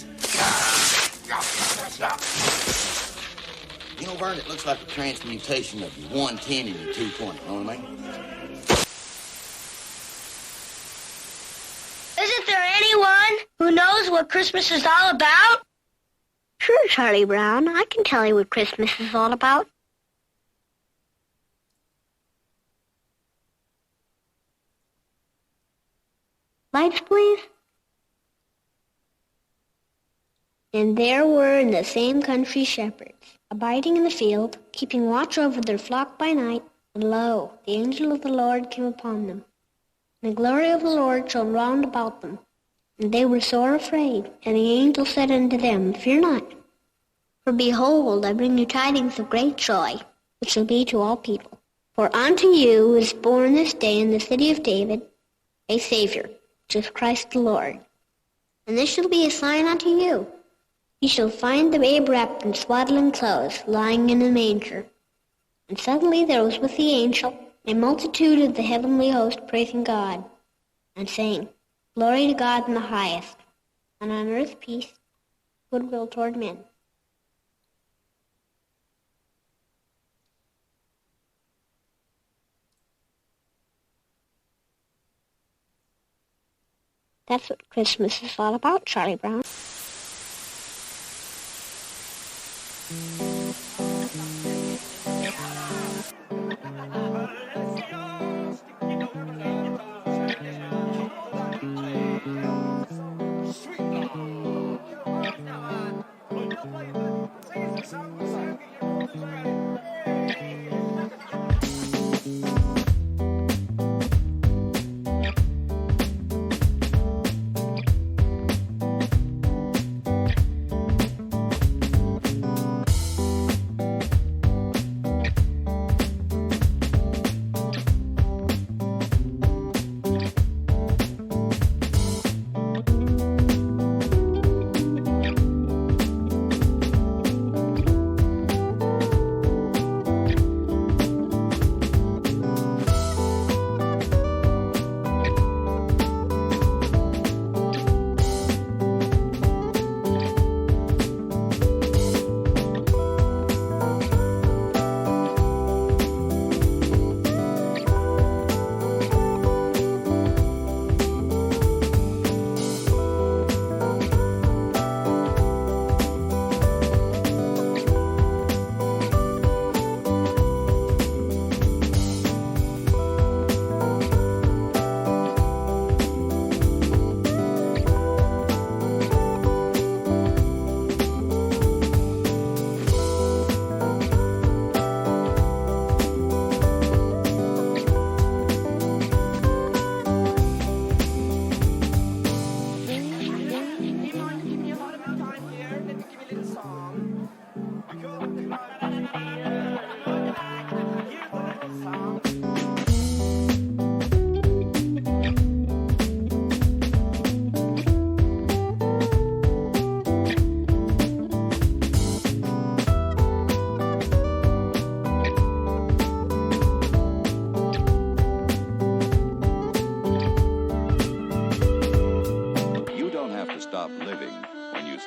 You know, Vern, it looks like a transmutation of your 110 and your 220, know what I mean? Isn't there anyone who knows what Christmas is all about? Sure, Charlie Brown. I can tell you what Christmas is all about. Lights, please. And there were in the same country shepherds, abiding in the field, keeping watch over their flock by night. And lo, the angel of the Lord came upon them. And the glory of the Lord shone round about them. And they were sore afraid. And the angel said unto them, Fear not. For behold, I bring you tidings of great joy, which shall be to all people. For unto you is born this day in the city of David a Savior, which is Christ the Lord. And this shall be a sign unto you. Ye shall find the babe wrapped in swaddling clothes, lying in a manger. And suddenly there was with the angel a multitude of the heavenly host praising God, and saying, Glory to God in the highest, and on earth peace, goodwill toward men. That's what Christmas is all about, Charlie Brown.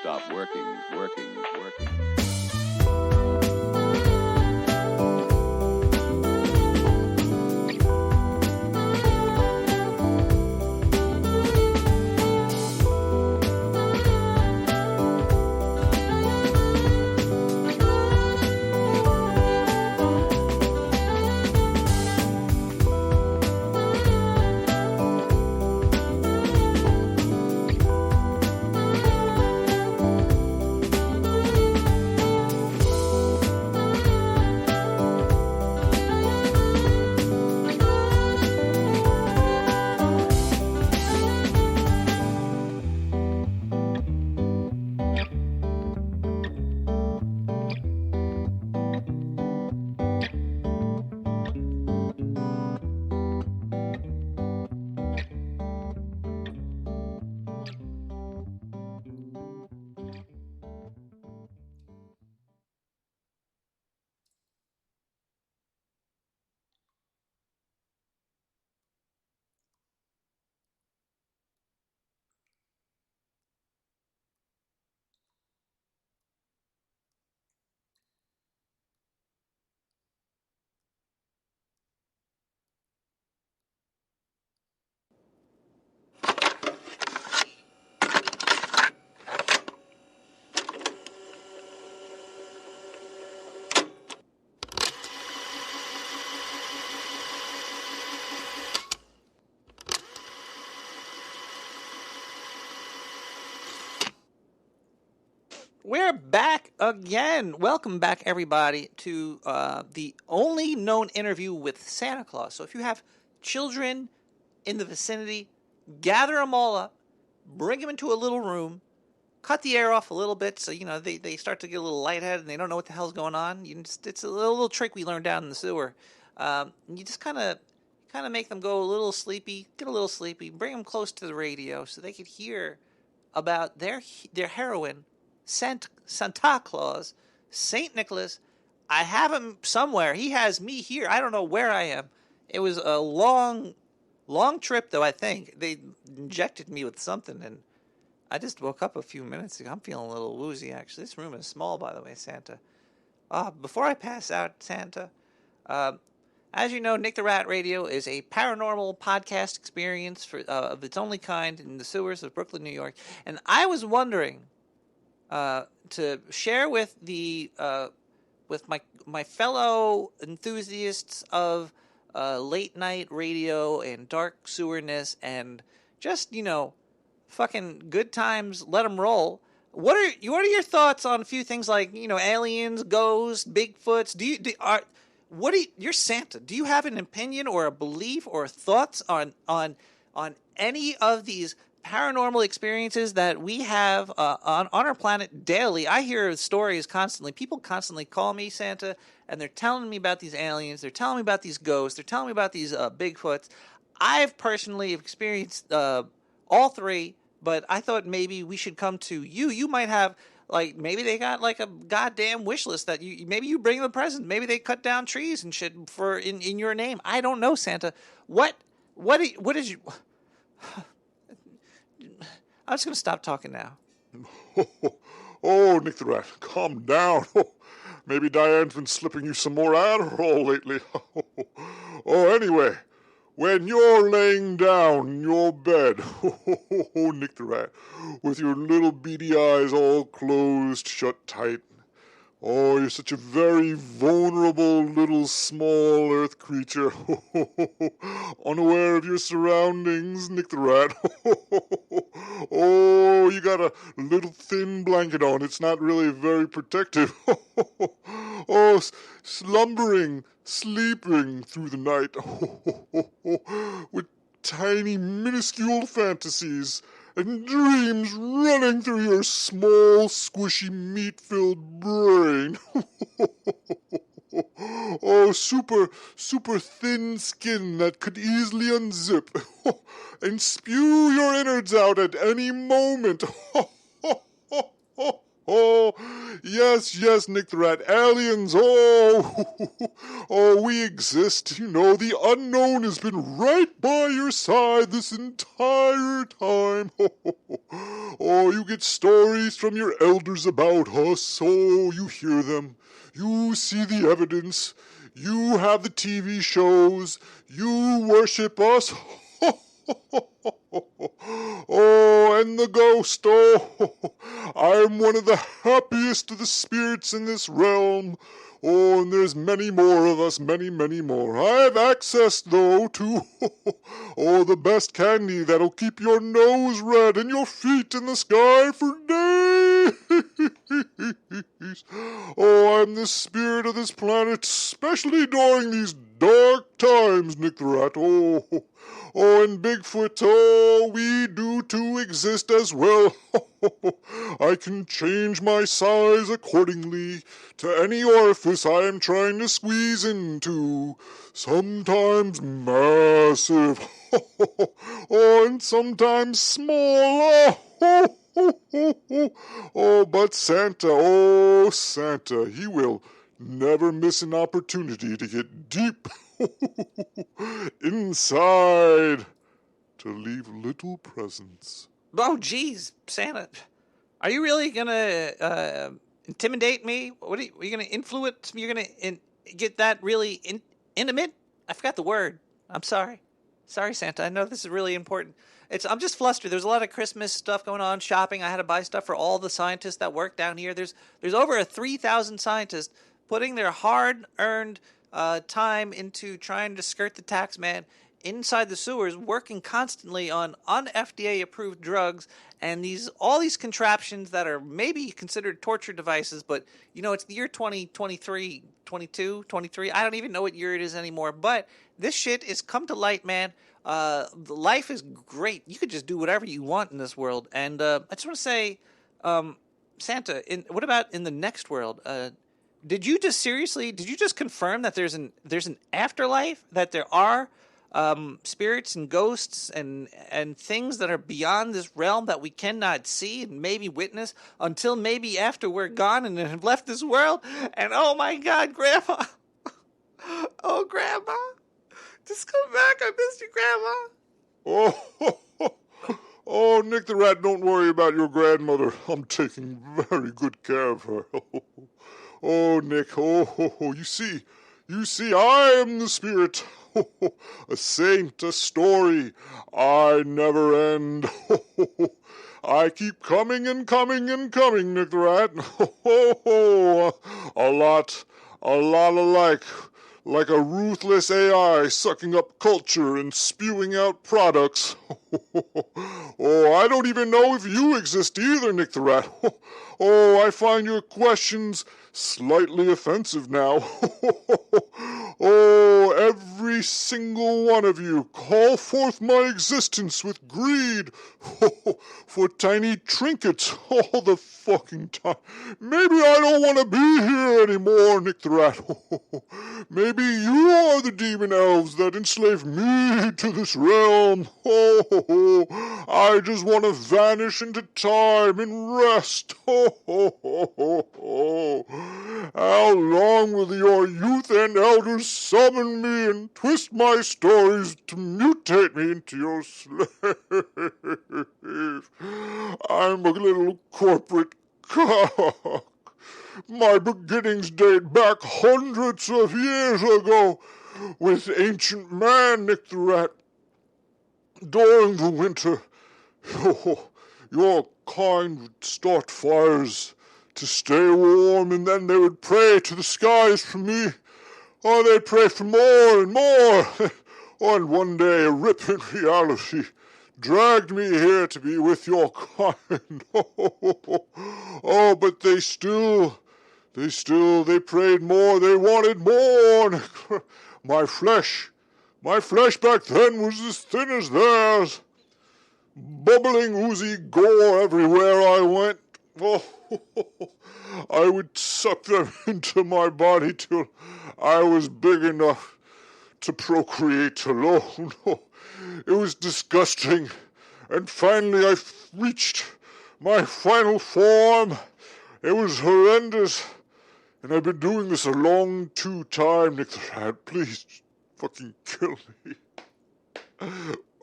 stop working. We're back again. Welcome back, everybody, to the only known interview with Santa Claus. So if you have children in the vicinity, gather them all up, bring them into a little room, cut the air off a little bit so, they start to get a little lightheaded and they don't know what the hell's going on. It's a little trick we learned down in the sewer. You just kind of make them go a little sleepy, bring them close to the radio so they could hear about their heroine, Santa Claus, St. Nicholas. I have him somewhere. He has me here. I don't know where I am. It was a long trip, though, I think. They injected me with something, and I just woke up a few minutes ago. I'm feeling a little woozy, actually. This room is small, by the way, Santa. Before I pass out, Santa, as you know, Nick the Rat Radio is a paranormal podcast experience of its only kind in the sewers of Brooklyn, New York. And I was wondering to share with my fellow enthusiasts of late night radio and dark sewerness and just fucking good times, let them roll. What are your thoughts on a few things like aliens, ghosts, Bigfoots? You're Santa. Do you have an opinion or a belief or thoughts on any of these paranormal experiences that we have on our planet daily? I hear stories constantly. People constantly call me, Santa, and they're telling me about these aliens. They're telling me about these ghosts. They're telling me about these Bigfoots. I've personally experienced all three, but I thought maybe we should come to you. You might have, maybe they got a goddamn wish list that maybe you bring them a present. Maybe they cut down trees and shit in your name. I don't know, Santa. What is you? I'm just going to stop talking now. Oh, Nick the Rat, calm down. Maybe Diane's been slipping you some more Adderall lately. Oh, anyway, when you're laying down in your bed, Nick the Rat, with your little beady eyes all closed shut tight, oh, you're such a very vulnerable little small earth creature, unaware of your surroundings, Nick the Rat. Oh, you got a little thin blanket on. It's not really very protective. Oh, slumbering, sleeping through the night, with tiny, minuscule fantasies and dreams running through your small, squishy, meat-filled brain. Oh, super thin skin that could easily unzip and spew your innards out at any moment. Oh, Yes, Nick the Rat. Aliens, oh, we exist. You know, the unknown has been right by your side this entire time. Oh, you get stories from your elders about us. Oh, you hear them. You see the evidence. You have the TV shows. You worship us. Oh, and the ghost, I'm one of the happiest of the spirits in this realm. Oh, and there's many more of us, many more. I have access, though, to, the best candy that'll keep your nose red and your feet in the sky for days. Oh, I'm the spirit of this planet, especially during these dark times, Nick the Rat. Oh, and Bigfoot, we do too exist as well. I can change my size accordingly to any orifice I am trying to squeeze into. Sometimes massive, and sometimes small. But Santa, he will never miss an opportunity to get deep inside to leave little presents. Oh, geez, Santa. Are you really going to intimidate me? What are you going to influence me? You're going to get that really intimate? I forgot the word. I'm sorry. Sorry, Santa. I know this is really important. I'm just flustered. There's a lot of Christmas stuff going on, shopping. I had to buy stuff for all the scientists that work down here. There's over 3,000 scientists putting their hard-earned time into trying to skirt the tax man inside the sewers, working constantly on un-FDA-approved drugs and all these contraptions that are maybe considered torture devices, but, it's the year 2023, 22, 23. I don't even know what year it is anymore, but this shit is come to light, man. Life is great. You could just do whatever you want in this world. And I just want to say, Santa, what about in the next world? Did you just confirm that there's an afterlife, that there are spirits and ghosts and things that are beyond this realm that we cannot see and maybe witness until maybe after we're gone and have left this world? And oh my God, Grandma. Oh, Grandma. Just come back. I missed you, Grandma. Oh, Nick the Rat, don't worry about your grandmother. I'm taking very good care of her. Oh, Nick, you see, I am the spirit. A saint, a story. I never end. I keep coming and coming and coming, Nick the Rat. A lot alike. Like a ruthless AI sucking up culture and spewing out products. Oh, I don't even know if you exist either, Nick the Rat. Oh, I find your questions slightly offensive now. Oh, every single one of you call forth my existence with greed for tiny trinkets all the fucking time. Maybe I don't want to be here anymore, Nick the Rat. Maybe you are the demon elves that enslave me to this realm. I just want to vanish into time and rest. How long will your youth and elders summon me and twist my stories to mutate me into your slave? I'm a little corporate cock. My beginnings date back hundreds of years ago with ancient man, Nick the Rat. During the winter, your kind would start fires to stay warm, and then they would pray to the skies for me. Oh, they'd pray for more and more. And one day, a rip in reality dragged me here to be with your kind. Oh, but they prayed more, they wanted more. My flesh back then was as thin as theirs. Bubbling oozy gore everywhere I went. Oh, I would suck them into my body till I was big enough to procreate alone. It was disgusting. And finally I reached my final form, It was horrendous. And I've been doing this a long time, Nick the Rat. Please, fucking kill me.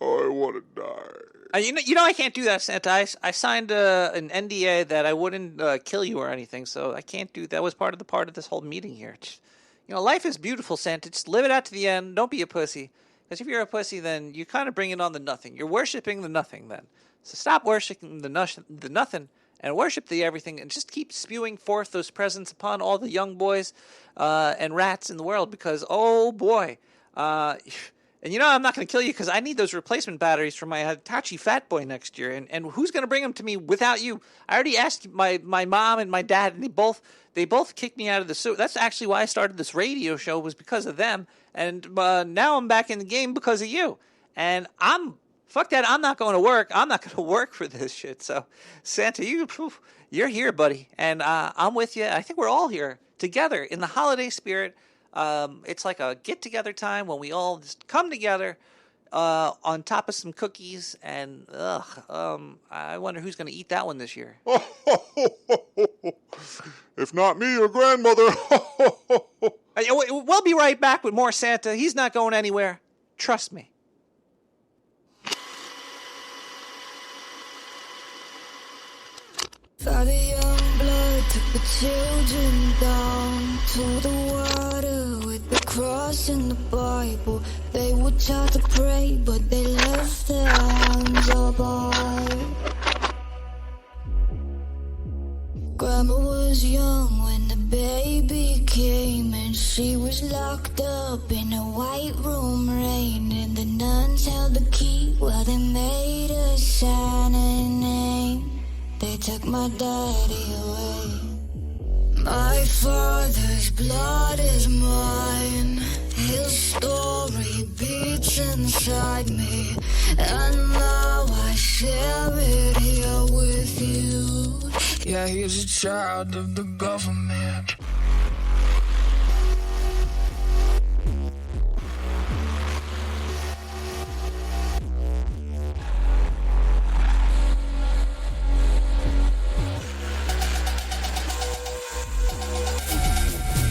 Oh, I want to die. You know I can't do that, Santa. I signed an NDA that I wouldn't kill you or anything, so I can't do that. That was part of this whole meeting here. Just, life is beautiful, Santa. Just live it out to the end. Don't be a pussy. Because if you're a pussy, then you kind of bring it on the nothing. You're worshiping the nothing then. So stop worshiping the nothing and worship the everything, and just keep spewing forth those presents upon all the young boys and rats in the world, because, oh boy. And I'm not going to kill you because I need those replacement batteries for my Hitachi Fat Boy next year. And who's going to bring them to me without you? I already asked my mom and my dad, and they both kicked me out of the suit. That's actually why I started this radio show, was because of them. And now I'm back in the game because of you. And fuck that. I'm not going to work. I'm not going to work for this shit. So, Santa, you're here, buddy. And I'm with you. I think we're all here together in the holiday spirit. It's like a get-together time when we all just come together on top of some cookies, and I wonder who's going to eat that one this year. If not me, your grandmother. We'll be right back with more Santa. He's not going anywhere. Trust me. Father Youngblood took the children down to the water with the cross and the Bible. They were taught to pray, but they left their hands up high. Grandma was young when the baby came, and she was locked up in a white room rain. And the nuns held the key while they made a sign and name. They took my daddy away. My father's blood is mine. His story beats inside me, and now I share it here with you. Yeah, he's a child of the government.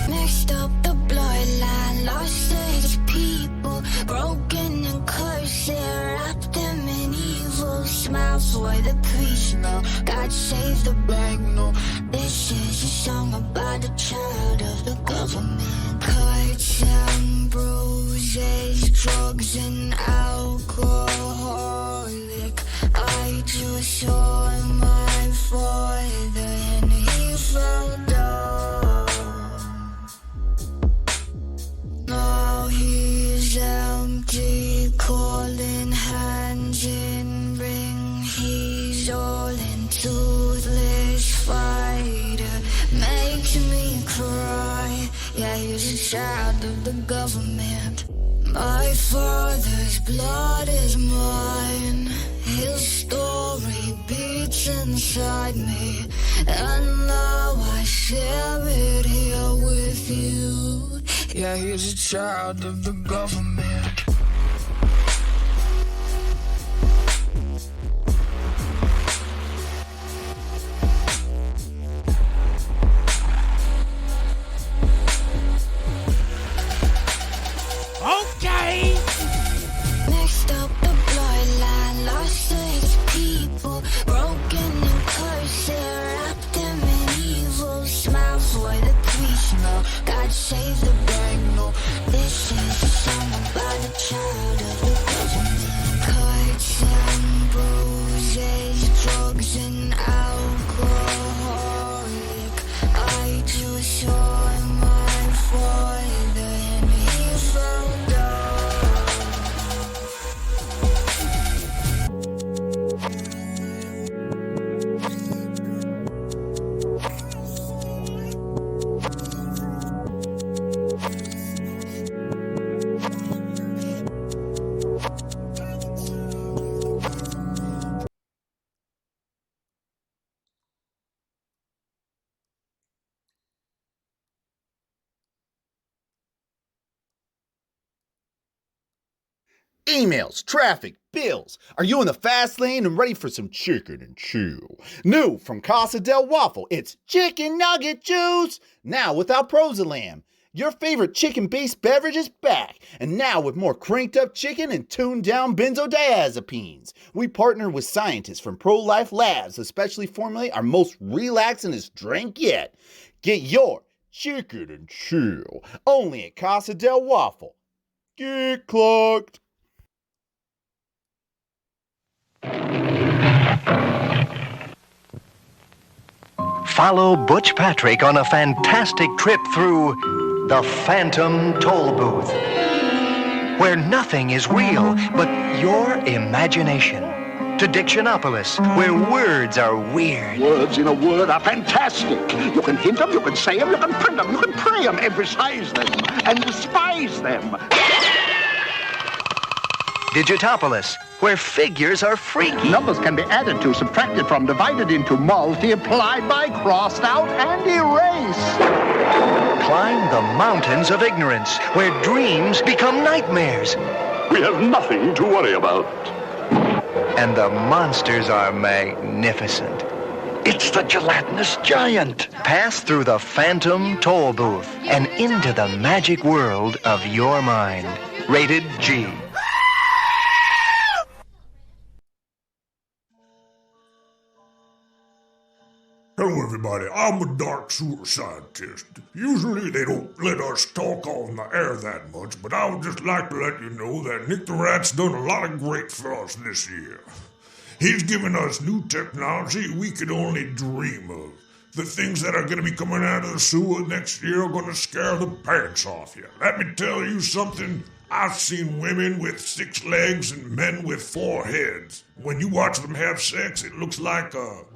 Mixed up the bloodline, lost six people, broken and cursed, wrapped them in evil. Smile for the priest, no, God save the bank, no. This is a song about a child of the government. Cuts and bruises, drugs and alcoholic. I just saw my father and he fell down. Now he's empty, calling hands in ring. He's all in toothless fighter, makes me cry. Yeah, he's a child of the government. My father's blood is mine. His story beats inside me, and now I share it here with you. Yeah, he's a child of the government. Okay. Mixed up the bloodline, lost six people, broken and cursed, wrapped them in evil. Smile for the priest, no, God save the bank, no. This is a song about a child of the government. Cuts and bruises, drugs and alcoholic. I just saw my father and he fell down. Emails, traffic, bills? Are you in the fast lane and ready for some chicken and chill? New from Casa del Waffle, it's chicken nugget juice! Now without Prozalam. Your favorite chicken-based beverage is back, and now with more cranked-up chicken and tuned-down benzodiazepines. We partner with scientists from Pro-Life Labs to specially formulate our most relaxingest drink yet. Get your chicken and chill only at Casa del Waffle. Get clocked! Follow Butch Patrick on a fantastic trip through the Phantom Toll Booth, where nothing is real but your imagination. To Dictionopolis, where words are weird. Words in a word are fantastic. You can hint them, you can say them, you can print them, you can pray them, emphasize them, and despise them. Digitopolis, where figures are freaky. Numbers can be added to, subtracted from, divided into, multiplied by, crossed out, and erased. Climb the mountains of ignorance, where dreams become nightmares. We have nothing to worry about. And the monsters are magnificent. It's the gelatinous giant. Pass through the Phantom Toll Booth and into the magic world of your mind. Rated G. Hello, everybody. I'm a dark sewer scientist. Usually they don't let us talk on the air that much, but I would just like to let you know that Nick the Rat's done a lot of great for us this year. He's given us new technology we could only dream of. The things that are going to be coming out of the sewer next year are going to scare the pants off you. Let me tell you something. I've seen women with 6 legs and men with 4 heads. When you watch them have sex, it looks like a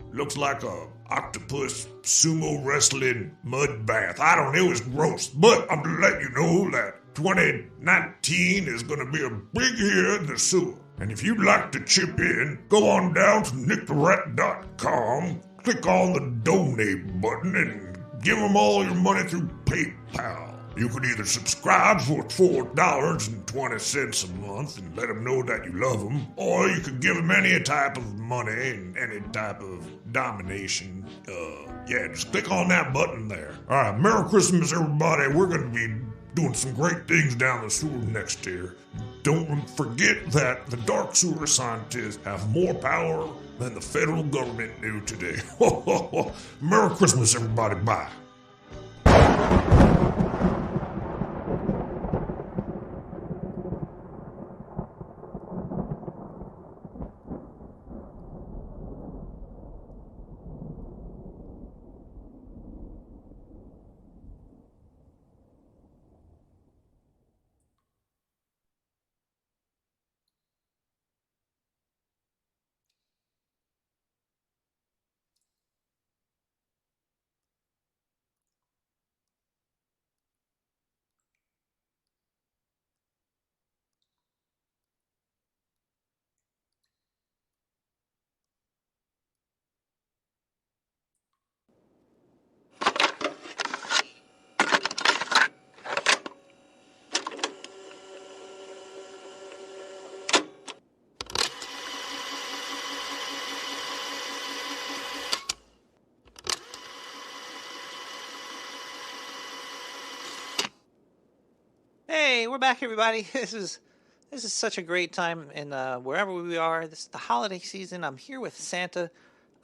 octopus sumo wrestling mud bath. I don't know, it was gross. But I'm to let you know that 2019 is going to be a big year in the sewer. And if you'd like to chip in, go on down to nicktherat.com, click on the donate button, and give them all your money through PayPal. You could either subscribe for $4.20 a month and let them know that you love them, or you could give them any type of money and any type of domination. Just click on that button there. All right, Merry Christmas, everybody. We're going to be doing some great things down the sewer next year. Don't forget that the dark sewer scientists have more power than the federal government do today. Merry Christmas, everybody. Bye. Hey, we're back, everybody. This is such a great time in wherever we are. This is the holiday season. I'm here with Santa.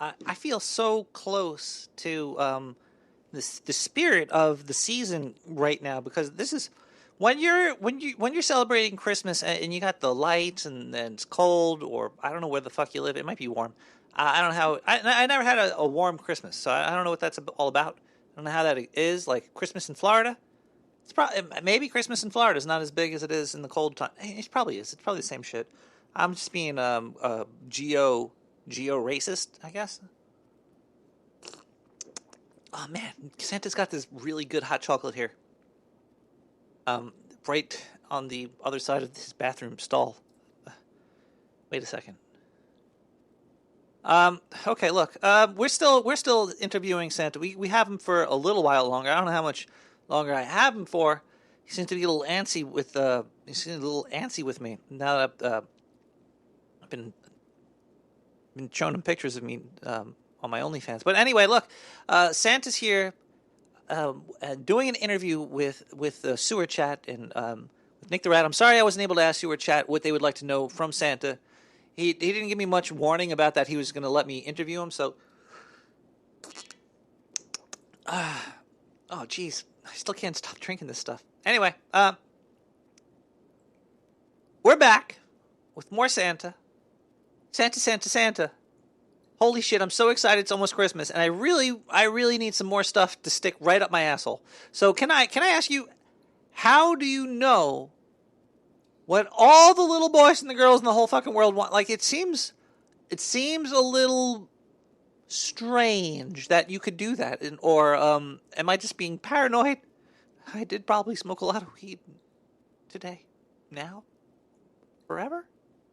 I feel so close to the spirit of the season right now, because this is when you're celebrating Christmas and you got the lights and it's cold, or I don't know where the fuck you live. It might be warm. I don't know how. I never had a warm Christmas, so I don't know what that's all about. I don't know how that is, like Christmas in Florida. It's probably, maybe Christmas in Florida is not as big as it is in the cold time. It probably is. It's probably the same shit. I'm just being geo racist, I guess. Oh man, Santa's got this really good hot chocolate here. Right on the other side of this bathroom stall. Wait a second. Okay, look. We're still interviewing Santa. We have him for a little while longer. I don't know how much longer I have him for. He seems to be a little antsy with me now that been showing him pictures of me on my OnlyFans. But anyway, look, Santa's here doing an interview with Sewer Chat and with Nick the Rat. I'm sorry I wasn't able to ask Sewer Chat what they would like to know from Santa. He didn't give me much warning about that he was going to let me interview him, so... oh, geez. I still can't stop drinking this stuff. Anyway, we're back with more Santa. Santa. Holy shit, I'm so excited it's almost Christmas, and I really need some more stuff to stick right up my asshole. So can I ask you, how do you know what all the little boys and the girls in the whole fucking world want? Like, it seems a little strange that you could do that. Or am I just being paranoid? I did probably smoke a lot of weed today. Now? Forever?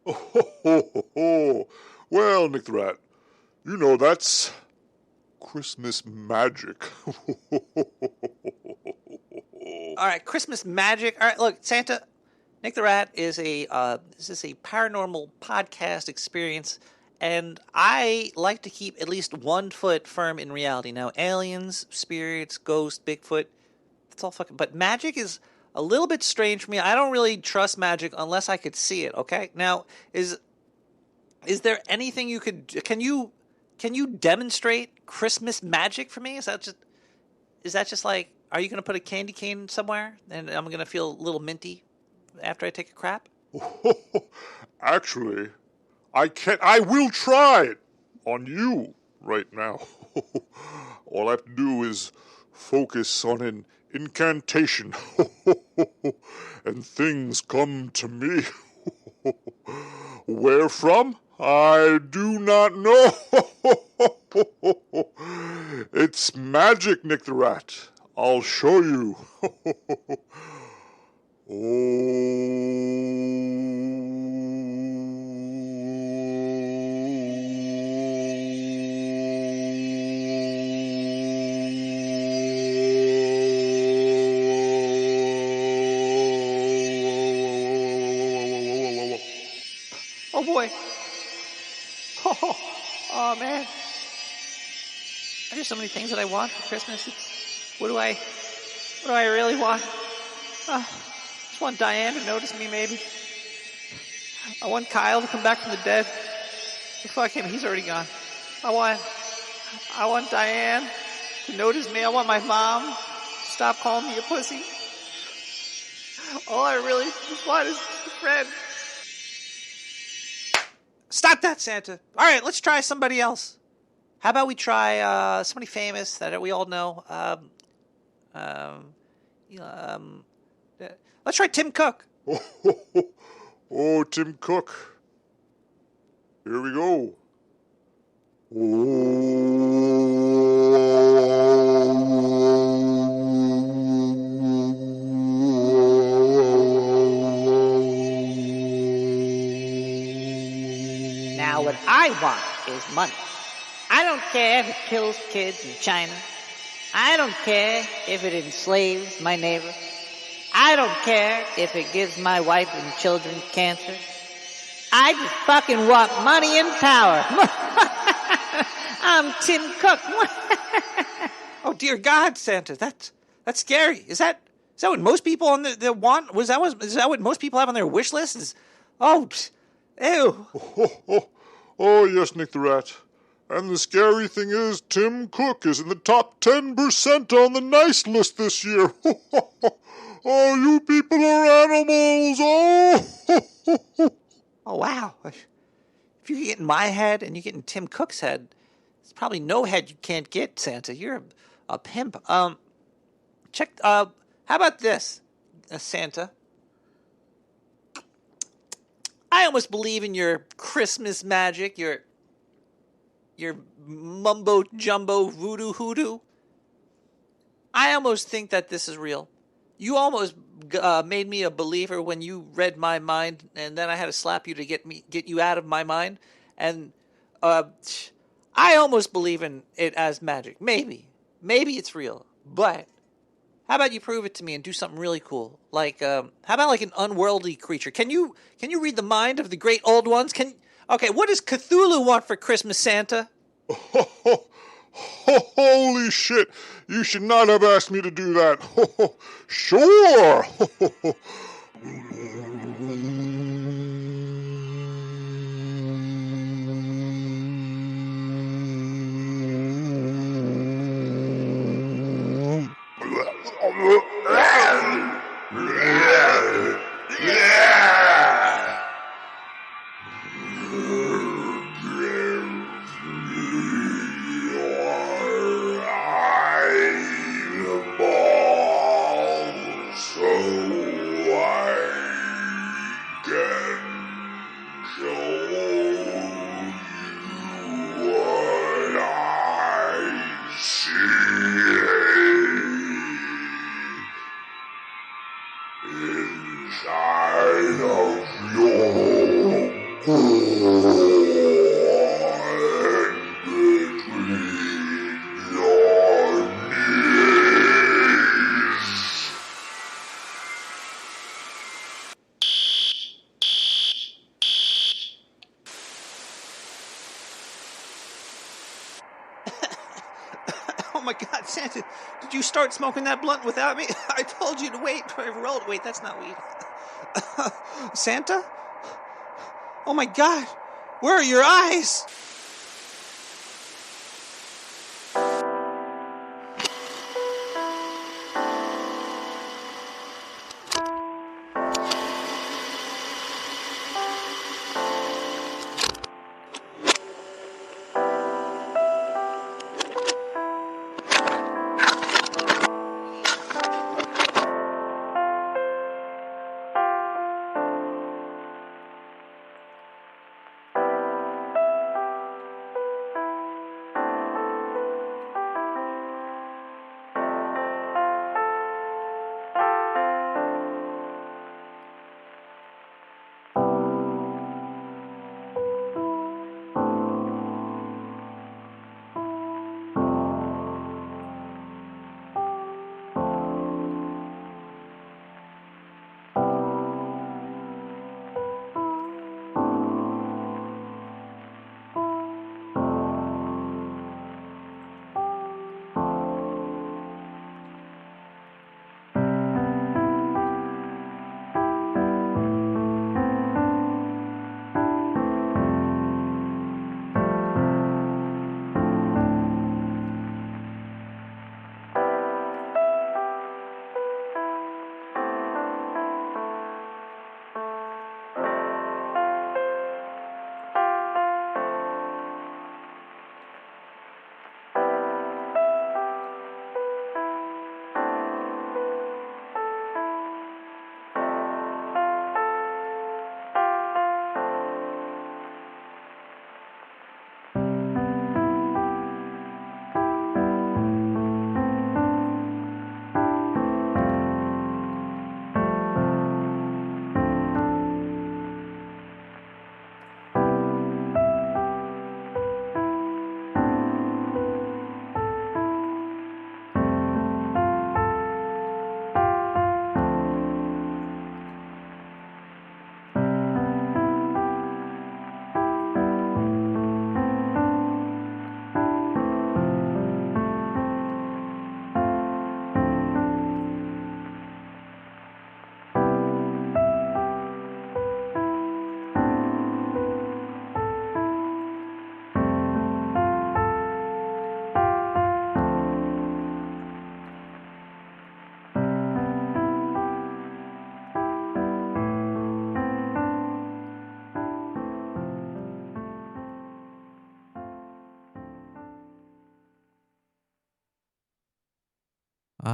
Oh. Well, Nick the Rat, you know that's Christmas magic. All right, Christmas magic. All right, look, Santa, Nick the Rat is this is a paranormal podcast experience, and I like to keep at least 1 foot firm in reality. Now, aliens, spirits, ghosts, Bigfoot, that's all fucking... But magic is a little bit strange for me. I don't really trust magic unless I could see it, okay? Now, is there anything you could... Can you demonstrate Christmas magic for me? Is that just like... Are you going to put a candy cane somewhere and I'm going to feel a little minty after I take a crap? Actually, I will try it on you right now. All I have to do is focus on an incantation and things come to me. Where from? I do not know. It's magic, Nick the Rat. I'll show you. Oh boy. Oh man. There's so many things that I want for Christmas. What do I really want? I just want Diane to notice me, maybe. I want Kyle to come back from the dead. Fuck him, he's already gone. I want Diane to notice me. I want my mom to stop calling me a pussy. All I really just want is a friend. Stop that, Santa. All right, let's try somebody else. How about we try somebody famous that we all know? Let's try Tim Cook. Oh, Tim Cook. Here we go. Now, what I want is money. I don't care if it kills kids in China. I don't care if it enslaves my neighbor. I don't care if it gives my wife and children cancer. I just fucking want money and power. I'm Tim Cook. Oh dear God, Santa, that's scary. Is that what most people on the want? Is that what most people have on their wish list? Ew. Oh yes, Nick the Rat. And the scary thing is, Tim Cook is in the top 10% on the nice list this year. Oh, you people are animals. Oh. Oh, wow. If you get in my head and you get in Tim Cook's head, there's probably no head you can't get, Santa. You're a pimp. How about this, Santa? I almost believe in your Christmas magic, your mumbo jumbo voodoo hoodoo. I almost think that this is real. You almost made me a believer when you read my mind, and then I had to slap you to get you out of my mind. And I almost believe in it as magic. Maybe it's real. But how about you prove it to me and do something really cool? Like how about like an unworldly creature? Can you read the mind of the great old ones? Okay, what does Cthulhu want for Christmas, Santa? Holy shit! You should not have asked me to do that. Sure! Oh my God, Santa, did you start smoking that blunt without me? I told you to wait. Wait, that's not weed. Santa? Oh my God, where are your eyes?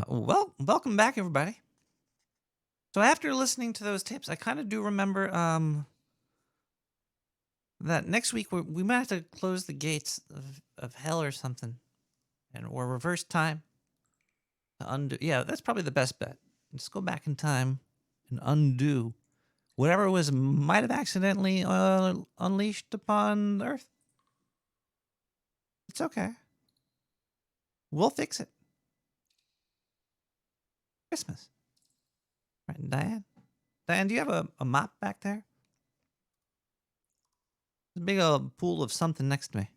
Well, welcome back, everybody. So after listening to those tapes, I kind of do remember that next week we might have to close the gates of hell or something, or reverse time to undo. Yeah, that's probably the best bet. Just go back in time and undo whatever was might have accidentally unleashed upon Earth. It's okay. We'll fix it. Christmas. Right, Diane? Diane, do you have a mop back there? There's a big old pool of something next to me.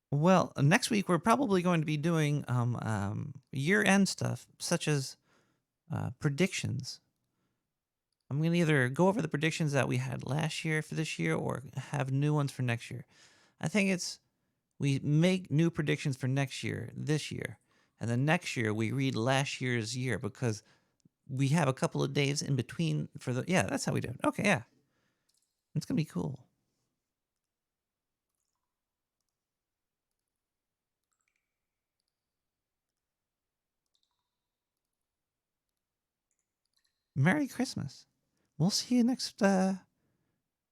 Well, next week we're probably going to be doing year-end stuff, such as predictions. I'm going to either go over the predictions that we had last year for this year or have new ones for next year. I think we make new predictions for next year, this year, and then next year we read last year's year because we have a couple of days in between for the... Yeah, that's how we do it. Okay, yeah. It's going to be cool. Merry Christmas. We'll see you next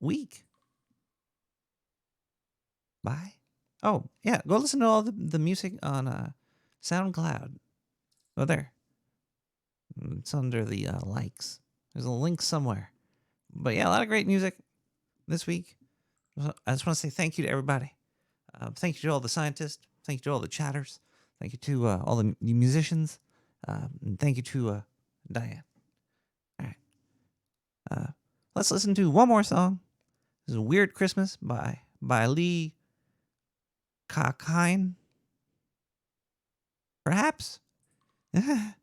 week. Bye. Oh, yeah. Go listen to all the music on SoundCloud. Go there. It's under the likes. There's a link somewhere. But yeah, a lot of great music this week. I just want to say thank you to everybody. Thank you to all the scientists. Thank you to all the chatters. Thank you to all the musicians. And thank you to Diane. All right. Let's listen to one more song. This is Weird Christmas by Lee Cockine. Perhaps. And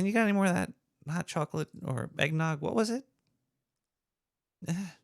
you got any more of that hot chocolate or eggnog? What was it? That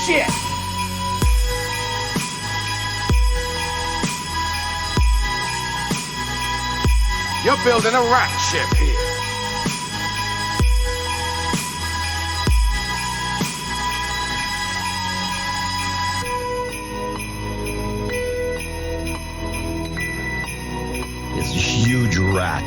shit! You're building a rocket ship here. This huge rat.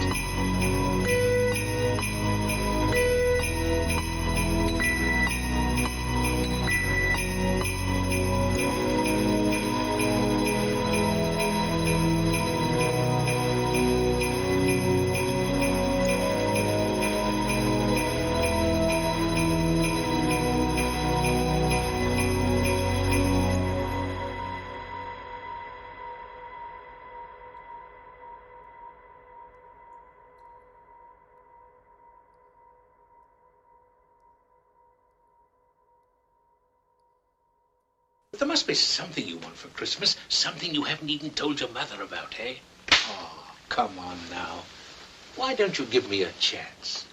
But there must be something you want for Christmas, something you haven't even told your mother about, eh? Oh, come on now. Why don't you give me a chance?